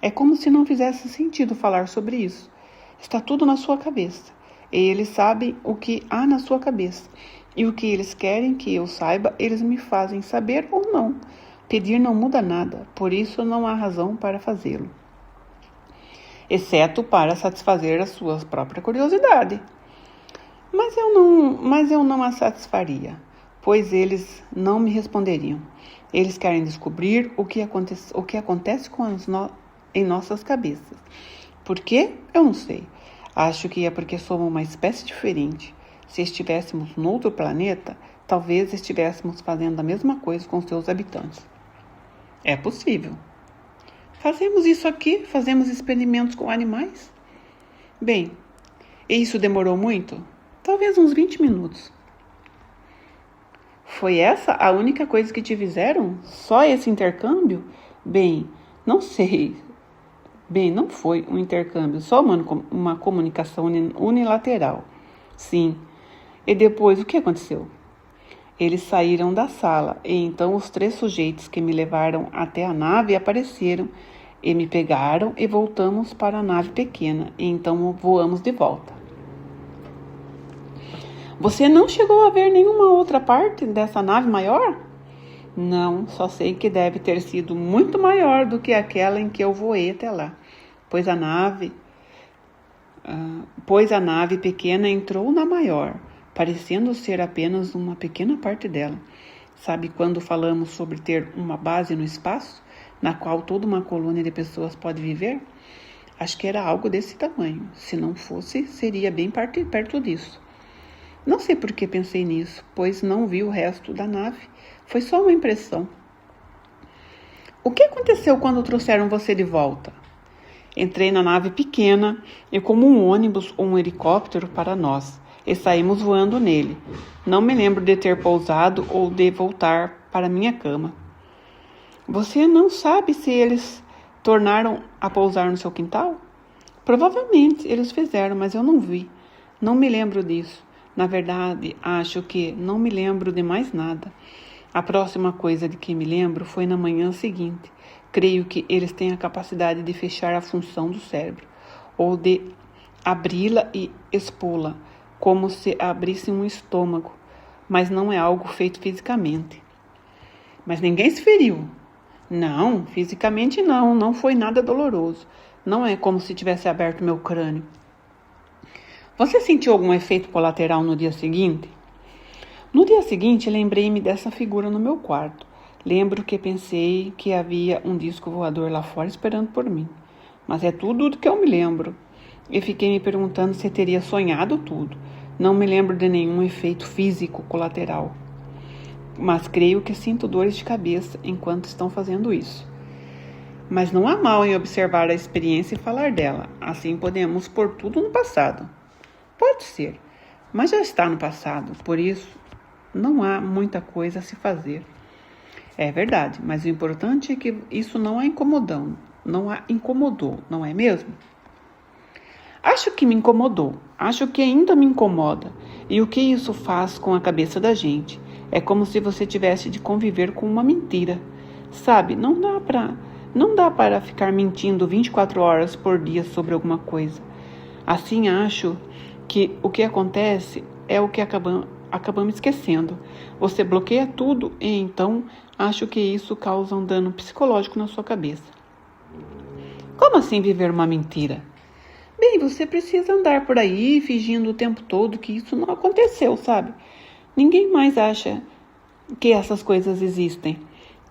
É como se não fizesse sentido falar sobre isso. Está tudo na sua cabeça. E eles sabem o que há na sua cabeça. E o que eles querem que eu saiba, eles me fazem saber ou não. Pedir não muda nada, por isso não há razão para fazê-lo. Exceto para satisfazer a sua própria curiosidade. Mas eu não a satisfaria, pois eles não me responderiam. Eles querem descobrir o que acontece em nossas cabeças. Por quê? Eu não sei. Acho que é porque somos uma espécie diferente. Se estivéssemos em outro planeta, talvez estivéssemos fazendo a mesma coisa com seus habitantes. É possível. Fazemos isso aqui, fazemos experimentos com animais. Bem, isso demorou muito? Talvez uns 20 minutos. Foi essa a única coisa que te fizeram? Só esse intercâmbio? Bem, não sei. Bem, não foi um intercâmbio, só uma comunicação unilateral. Sim. E depois, o que aconteceu? Eles saíram da sala e então os 3 sujeitos que me levaram até a nave apareceram e me pegaram e voltamos para a nave pequena e então voamos de volta. Você não chegou a ver nenhuma outra parte dessa nave maior? Não, só sei que deve ter sido muito maior do que aquela em que eu voei até lá, pois a nave pequena entrou na maior, parecendo ser apenas uma pequena parte dela. Sabe quando falamos sobre ter uma base no espaço, na qual toda uma colônia de pessoas pode viver? Acho que era algo desse tamanho. Se não fosse, seria bem perto disso. Não sei por que pensei nisso, pois não vi o resto da nave. Foi só uma impressão. O que aconteceu quando trouxeram você de volta? Entrei na nave pequena e como um ônibus ou um helicóptero para nós, e saímos voando nele. Não me lembro de ter pousado ou de voltar para minha cama. Você não sabe se eles tornaram a pousar no seu quintal? Provavelmente eles fizeram, mas eu não vi. Não me lembro disso. Na verdade, acho que não me lembro de mais nada. A próxima coisa de que me lembro foi na manhã seguinte. Creio que eles têm a capacidade de fechar a função do cérebro, ou de abri-la e expô-la, como se abrissem um estômago, mas não é algo feito fisicamente. Mas ninguém se feriu. Não, fisicamente não foi nada doloroso. Não é como se tivesse aberto meu crânio. Você sentiu algum efeito colateral no dia seguinte? No dia seguinte, lembrei-me dessa figura no meu quarto. Lembro que pensei que havia um disco voador lá fora esperando por mim. Mas é tudo do que eu me lembro. E fiquei me perguntando se teria sonhado tudo. Não me lembro de nenhum efeito físico colateral. Mas creio que sinto dores de cabeça enquanto estão fazendo isso. Mas não há mal em observar a experiência e falar dela. Assim podemos pôr tudo no passado. Pode ser, mas já está no passado, por isso não há muita coisa a se fazer. É verdade, mas o importante é que isso não a incomodou, não é mesmo? Acho que me incomodou, acho que ainda me incomoda. E o que isso faz com a cabeça da gente? É como se você tivesse de conviver com uma mentira. Sabe, não dá para ficar mentindo 24 horas por dia sobre alguma coisa. Assim, acho que o que acontece é o que acabamos esquecendo. Você bloqueia tudo e então acho que isso causa um dano psicológico na sua cabeça. Como assim viver uma mentira? Bem, você precisa andar por aí fingindo o tempo todo que isso não aconteceu, sabe? Ninguém mais acha que essas coisas existem.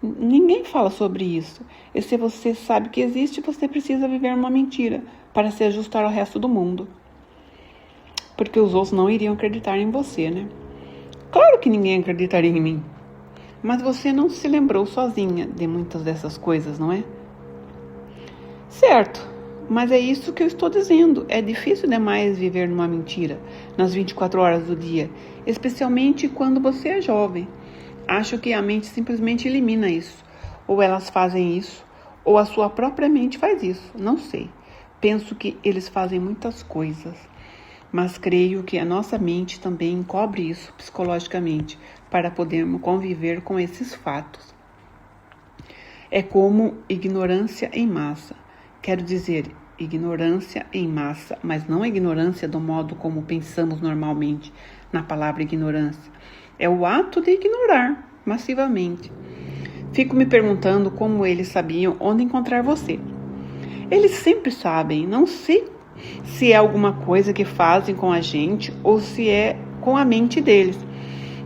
Ninguém fala sobre isso. E se você sabe que existe, você precisa viver uma mentira para se ajustar ao resto do mundo. Porque os outros não iriam acreditar em você, né? Claro que ninguém acreditaria em mim. Mas você não se lembrou sozinha de muitas dessas coisas, não é? Certo, mas é isso que eu estou dizendo. É difícil demais viver numa mentira nas 24 horas do dia, especialmente quando você é jovem. Acho que a mente simplesmente elimina isso. Ou elas fazem isso, ou a sua própria mente faz isso. Não sei. Penso que eles fazem muitas coisas. Mas creio que a nossa mente também encobre isso psicologicamente para podermos conviver com esses fatos. É como ignorância em massa. Quero dizer, ignorância em massa, mas não a ignorância do modo como pensamos normalmente na palavra ignorância. É o ato de ignorar massivamente. Fico me perguntando como eles sabiam onde encontrar você. Eles sempre sabem, não sei se é alguma coisa que fazem com a gente ou se é com a mente deles.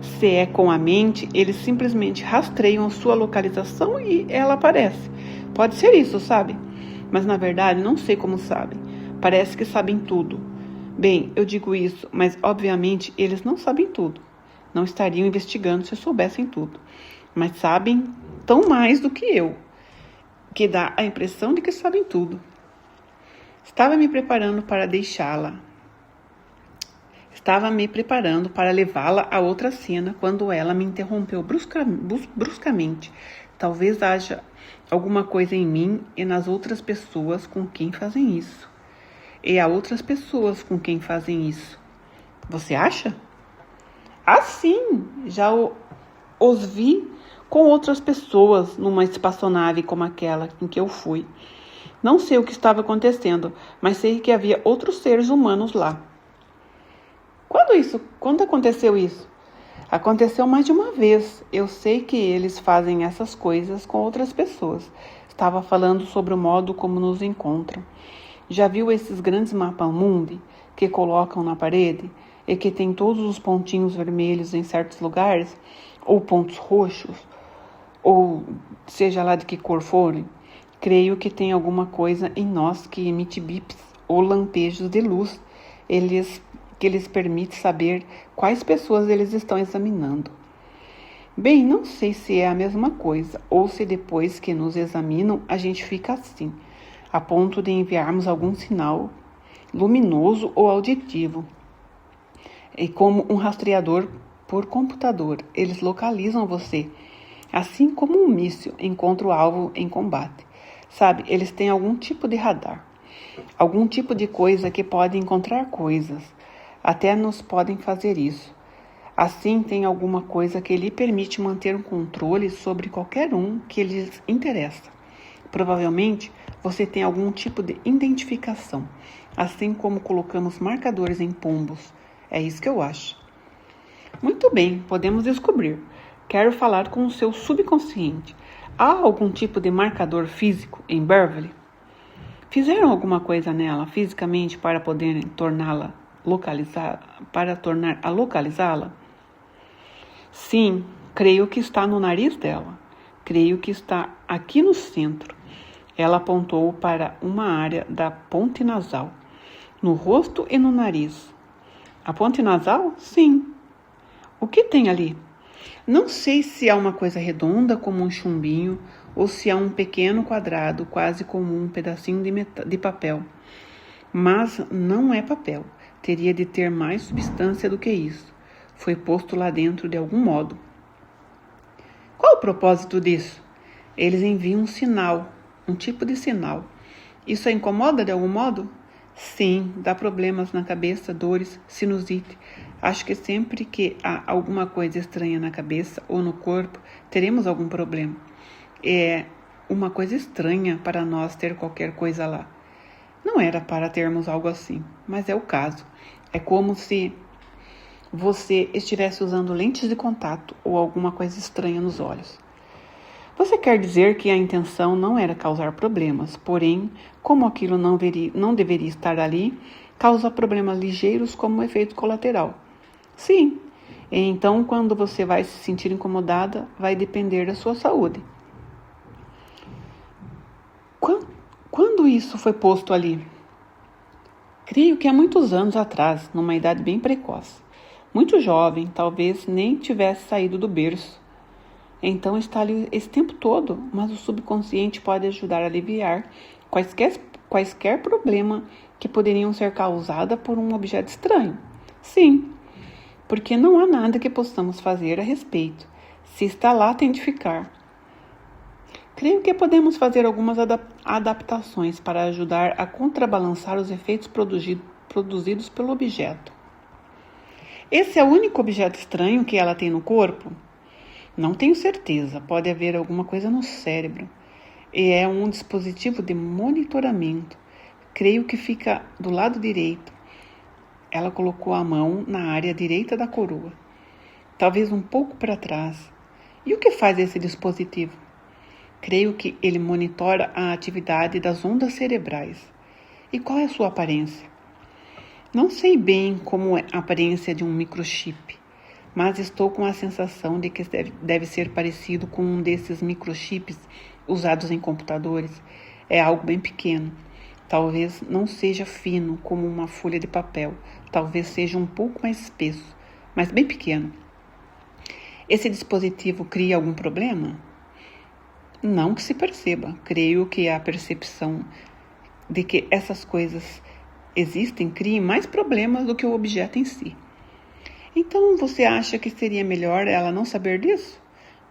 Se é com a mente, eles simplesmente rastreiam a sua localização e ela aparece. Pode ser isso, sabe? Mas na verdade não sei como sabem. Parece que sabem tudo. Bem, eu digo isso, mas obviamente eles não sabem tudo. Não estariam investigando se soubessem tudo. Mas sabem tão mais do que eu, que dá a impressão de que sabem tudo. Estava me preparando para levá-la a outra cena quando ela me interrompeu bruscamente. Talvez haja alguma coisa em mim e nas outras pessoas com quem fazem isso. E há outras pessoas com quem fazem isso. Você acha? Ah, sim! Já os vi com outras pessoas numa espaçonave como aquela em que eu fui. Não sei o que estava acontecendo, mas sei que havia outros seres humanos lá. Quando aconteceu isso? Aconteceu mais de uma vez. Eu sei que eles fazem essas coisas com outras pessoas. Estava falando sobre o modo como nos encontram. Já viu esses grandes mapas mundi que colocam na parede e que tem todos os pontinhos vermelhos em certos lugares? Ou pontos roxos? Ou seja lá de que cor forem? Creio que tem alguma coisa em nós que emite bips ou lampejos de luz, que lhes permite saber quais pessoas eles estão examinando. Bem, não sei se é a mesma coisa, ou se depois que nos examinam a gente fica assim, a ponto de enviarmos algum sinal luminoso ou auditivo. E como um rastreador por computador, eles localizam você, assim como um míssil encontra o alvo em combate. Sabe, eles têm algum tipo de radar, algum tipo de coisa que pode encontrar coisas. até nos podem fazer isso. Assim, tem alguma coisa que lhe permite manter um controle sobre qualquer um que lhes interessa. Provavelmente, você tem algum tipo de identificação, assim como colocamos marcadores em pombos. É isso que eu acho. Muito bem, podemos descobrir. Quero falar com o seu subconsciente. Há algum tipo de marcador físico em Beverly? Fizeram alguma coisa nela fisicamente para poderem torná-la localizá-la? Sim, creio que está no nariz dela. Creio que está aqui no centro. Ela apontou para uma área da ponte nasal, no rosto e no nariz. A ponte nasal? Sim. O que tem ali? Não sei se é uma coisa redonda como um chumbinho ou se é um pequeno quadrado, quase como um pedacinho de papel. Mas não é papel. Teria de ter mais substância do que isso. Foi posto lá dentro de algum modo. Qual o propósito disso? Eles enviam um sinal, um tipo de sinal. Isso a incomoda de algum modo? Sim, dá problemas na cabeça, dores, sinusite. Acho que sempre que há alguma coisa estranha na cabeça ou no corpo, teremos algum problema. É uma coisa estranha para nós ter qualquer coisa lá. Não era para termos algo assim, mas é o caso. É como se você estivesse usando lentes de contato ou alguma coisa estranha nos olhos. Você quer dizer que a intenção não era causar problemas, porém, como aquilo não deveria estar ali, causa problemas ligeiros como efeito colateral. Sim, então quando você vai se sentir incomodada, vai depender da sua saúde. Quando isso foi posto ali? Creio que há muitos anos atrás, numa idade bem precoce. Muito jovem, talvez nem tivesse saído do berço. Então está ali esse tempo todo, mas o subconsciente pode ajudar a aliviar quaisquer problema que poderiam ser causados por um objeto estranho. Sim, porque não há nada que possamos fazer a respeito. Se está lá, tem de ficar. Creio que podemos fazer algumas adaptações para ajudar a contrabalançar os efeitos produzidos pelo objeto. Esse é o único objeto estranho que ela tem no corpo? Não tenho certeza, pode haver alguma coisa no cérebro. E é um dispositivo de monitoramento. Creio que fica do lado direito. Ela colocou a mão na área direita da coroa, talvez um pouco para trás. E o que faz esse dispositivo? Creio que ele monitora a atividade das ondas cerebrais. E qual é a sua aparência? Não sei bem como é a aparência de um microchip, mas estou com a sensação de que deve ser parecido com um desses microchips usados em computadores. É algo bem pequeno. Talvez não seja fino como uma folha de papel. Talvez seja um pouco mais espesso, mas bem pequeno. Esse dispositivo cria algum problema? Não que se perceba. Creio que a percepção de que essas coisas existem cria mais problemas do que o objeto em si. Então, você acha que seria melhor ela não saber disso?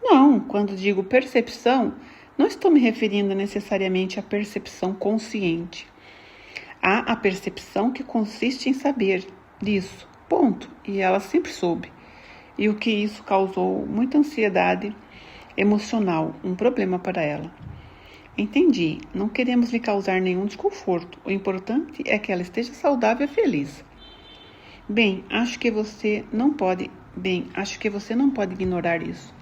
Não, quando digo percepção, não estou me referindo necessariamente à percepção consciente. Há a percepção que consiste em saber disso, ponto, e ela sempre soube. E o que isso causou muita ansiedade emocional, um problema para ela. Entendi, não queremos lhe causar nenhum desconforto, o importante é que ela esteja saudável e feliz. Bem, acho que você não pode ignorar isso.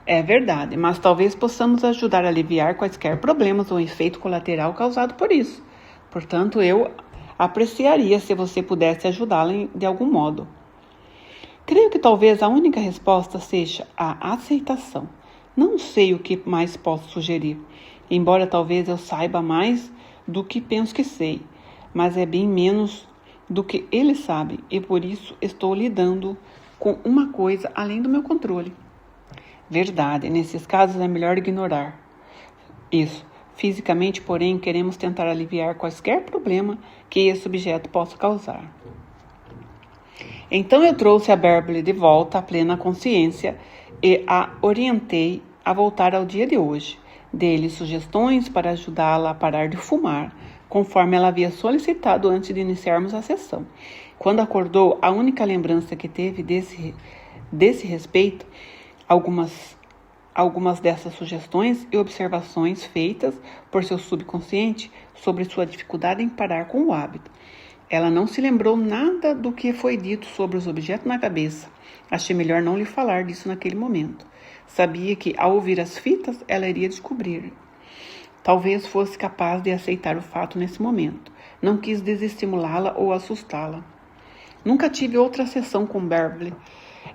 É verdade, mas talvez possamos ajudar a aliviar quaisquer problemas ou efeito colateral causado por isso. Portanto, eu apreciaria se você pudesse ajudá-la de algum modo. Creio que talvez a única resposta seja a aceitação. Não sei o que mais posso sugerir, embora talvez eu saiba mais do que penso que sei, mas é bem menos do que ele sabe e por isso estou lidando com uma coisa além do meu controle. Verdade, nesses casos é melhor ignorar isso. Fisicamente, porém, queremos tentar aliviar quaisquer problema que esse objeto possa causar. Então eu trouxe a Beverly de volta à plena consciência e a orientei a voltar ao dia de hoje. Dei-lhe sugestões para ajudá-la a parar de fumar, conforme ela havia solicitado antes de iniciarmos a sessão. Quando acordou, a única lembrança que teve desse respeito, algumas dessas sugestões e observações feitas por seu subconsciente sobre sua dificuldade em parar com o hábito. Ela não se lembrou nada do que foi dito sobre os objetos na cabeça. Achei melhor não lhe falar disso naquele momento. Sabia que, ao ouvir as fitas, ela iria descobrir. Talvez fosse capaz de aceitar o fato nesse momento. Não quis desestimulá-la ou assustá-la. Nunca tive outra sessão com Beverly.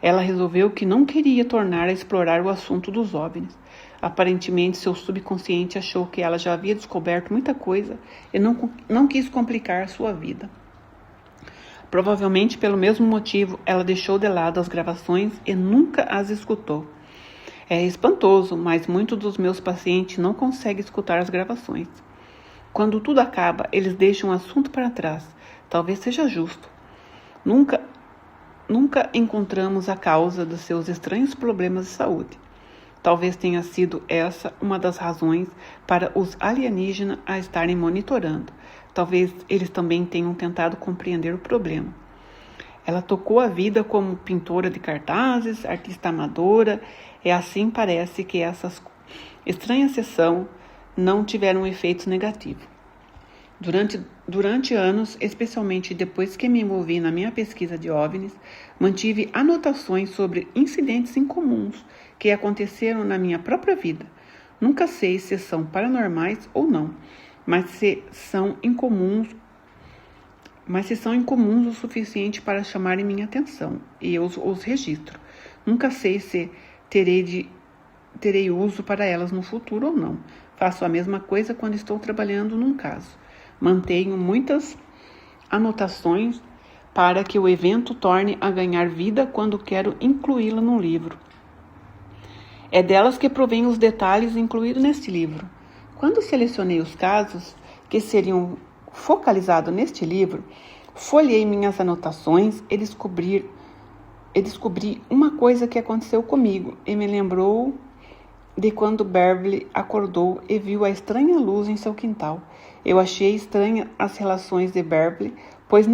Ela resolveu que não queria tornar a explorar o assunto dos OVNIs. Aparentemente, seu subconsciente achou que ela já havia descoberto muita coisa e não quis complicar sua vida. Provavelmente, pelo mesmo motivo, ela deixou de lado as gravações e nunca as escutou. É espantoso, mas muitos dos meus pacientes não conseguem escutar as gravações. Quando tudo acaba, eles deixam o assunto para trás. Talvez seja justo. Nunca encontramos a causa dos seus estranhos problemas de saúde. Talvez tenha sido essa uma das razões para os alienígenas a estarem monitorando. Talvez eles também tenham tentado compreender o problema. Ela tocou a vida como pintora de cartazes, artista amadora, e assim parece que essas estranhas sessões não tiveram efeitos negativos. Durante anos, especialmente depois que me envolvi na minha pesquisa de OVNIs, mantive anotações sobre incidentes incomuns que aconteceram na minha própria vida. Nunca sei se são paranormais ou não, mas se são incomuns o suficiente para chamarem minha atenção, e eu os registro. Nunca sei se terei uso para elas no futuro ou não. Faço a mesma coisa quando estou trabalhando num caso. Mantenho muitas anotações para que o evento torne a ganhar vida quando quero incluí-la no livro. É delas que provém os detalhes incluídos neste livro. Quando selecionei os casos que seriam focalizados neste livro, folhei minhas anotações e descobri uma coisa que aconteceu comigo e me lembrou de quando Beverly acordou e viu a estranha luz em seu quintal. Eu achei estranha as relações de Beverly, pois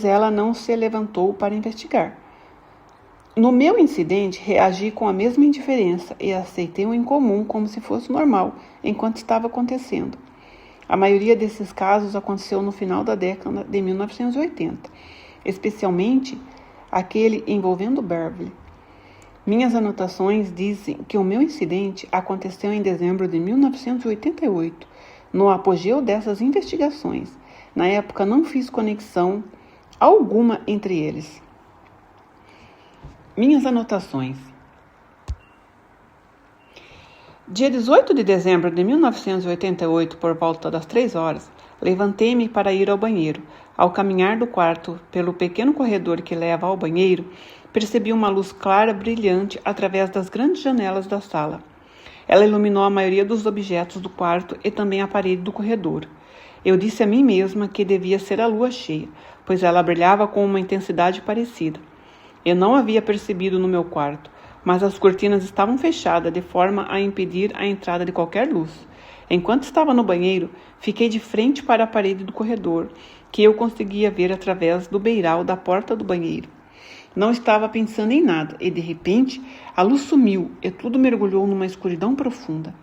ela não se levantou para investigar. No meu incidente, reagi com a mesma indiferença e aceitei o incomum como se fosse normal, enquanto estava acontecendo. A maioria desses casos aconteceu no final da década de 1980, especialmente aquele envolvendo Beverly. Minhas anotações dizem que o meu incidente aconteceu em dezembro de 1988, no apogeu dessas investigações. Na época, não fiz conexão alguma entre eles. Minhas anotações. Dia 18 de dezembro de 1988, por volta das 3 horas, levantei-me para ir ao banheiro. Ao caminhar do quarto pelo pequeno corredor que leva ao banheiro, percebi uma luz clara brilhante através das grandes janelas da sala. Ela iluminou a maioria dos objetos do quarto e também a parede do corredor. Eu disse a mim mesma que devia ser a lua cheia, pois ela brilhava com uma intensidade parecida. Eu não havia percebido no meu quarto, mas as cortinas estavam fechadas de forma a impedir a entrada de qualquer luz. Enquanto estava no banheiro, fiquei de frente para a parede do corredor, que eu conseguia ver através do beiral da porta do banheiro. Não estava pensando em nada e, de repente, a luz sumiu e tudo mergulhou numa escuridão profunda.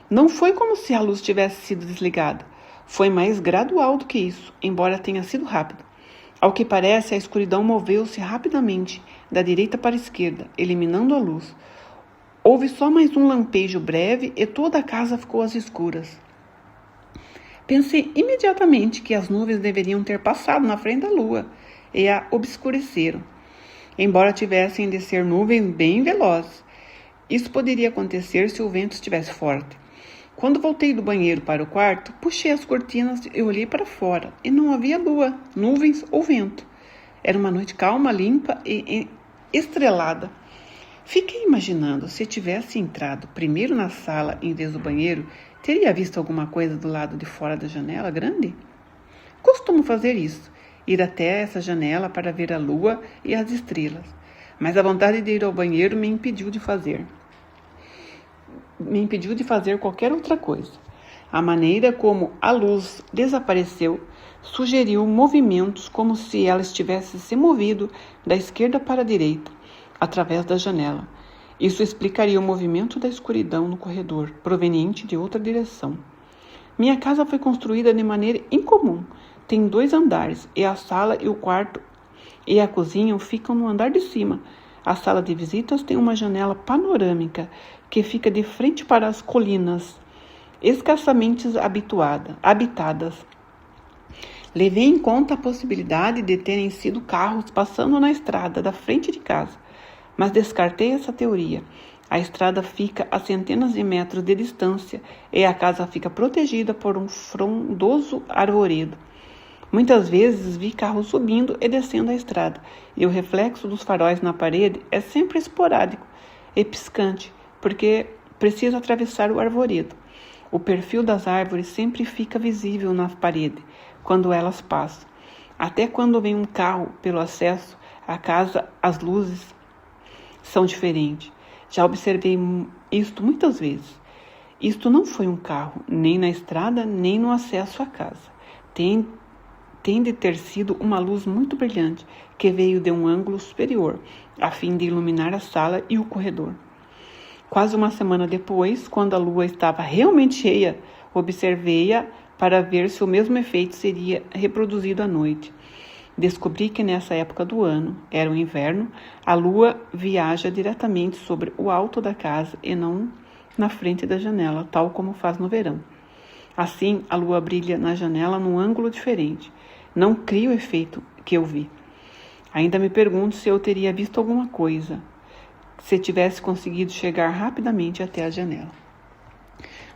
Não foi como se a luz tivesse sido desligada. Foi mais gradual do que isso, embora tenha sido rápido. Ao que parece, a escuridão moveu-se rapidamente, da direita para a esquerda, eliminando a luz. Houve só mais um lampejo breve e toda a casa ficou às escuras. Pensei imediatamente que as nuvens deveriam ter passado na frente da lua e a obscureceram, embora tivessem de ser nuvens bem velozes. Isso poderia acontecer se o vento estivesse forte. Quando voltei do banheiro para o quarto, puxei as cortinas e olhei para fora, e não havia lua, nuvens ou vento. Era uma noite calma, limpa e estrelada. Fiquei imaginando, se tivesse entrado primeiro na sala em vez do banheiro, teria visto alguma coisa do lado de fora da janela grande? Costumo fazer isso, ir até essa janela para ver a lua e as estrelas, mas a vontade de ir ao banheiro me impediu de fazer. de fazer qualquer outra coisa. A maneira como a luz desapareceu sugeriu movimentos como se ela estivesse se movido da esquerda para a direita, através da janela. Isso explicaria o movimento da escuridão no corredor, proveniente de outra direção. Minha casa foi construída de maneira incomum. Tem 2 andares, e a sala e o quarto e a cozinha ficam no andar de cima. A sala de visitas tem uma janela panorâmica que fica de frente para as colinas, escassamente habitadas. Levei em conta a possibilidade de terem sido carros passando na estrada da frente de casa, mas descartei essa teoria. A estrada fica a centenas de metros de distância e a casa fica protegida por um frondoso arvoredo. Muitas vezes vi carros subindo e descendo a estrada, e o reflexo dos faróis na parede é sempre esporádico e piscante, porque precisa atravessar o arvoredo. O perfil das árvores sempre fica visível na parede quando elas passam. Até quando vem um carro pelo acesso à casa, as luzes são diferentes. Já observei isto muitas vezes. Isto não foi um carro, nem na estrada, nem no acesso à casa. Tem de ter sido uma luz muito brilhante, que veio de um ângulo superior, a fim de iluminar a sala e o corredor. Quase uma semana depois, quando a lua estava realmente cheia, observei-a para ver se o mesmo efeito seria reproduzido à noite. Descobri que nessa época do ano, era o inverno, a lua viaja diretamente sobre o alto da casa e não na frente da janela, tal como faz no verão. Assim, a lua brilha na janela num ângulo diferente. Não cria o efeito que eu vi. Ainda me pergunto se eu teria visto alguma coisa, se tivesse conseguido chegar rapidamente até a janela.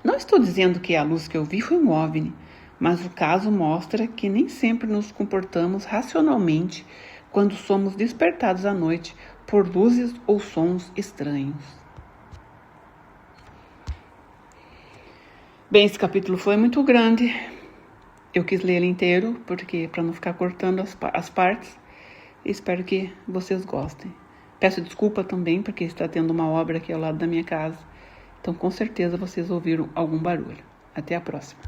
Não estou dizendo que a luz que eu vi foi um OVNI, mas o caso mostra que nem sempre nos comportamos racionalmente quando somos despertados à noite por luzes ou sons estranhos. Bem, esse capítulo foi muito grande. Eu quis ler ele inteiro, porque para não ficar cortando as partes. Espero que vocês gostem. Peço desculpa também, porque está tendo uma obra aqui ao lado da minha casa. Então, com certeza, vocês ouviram algum barulho. Até a próxima.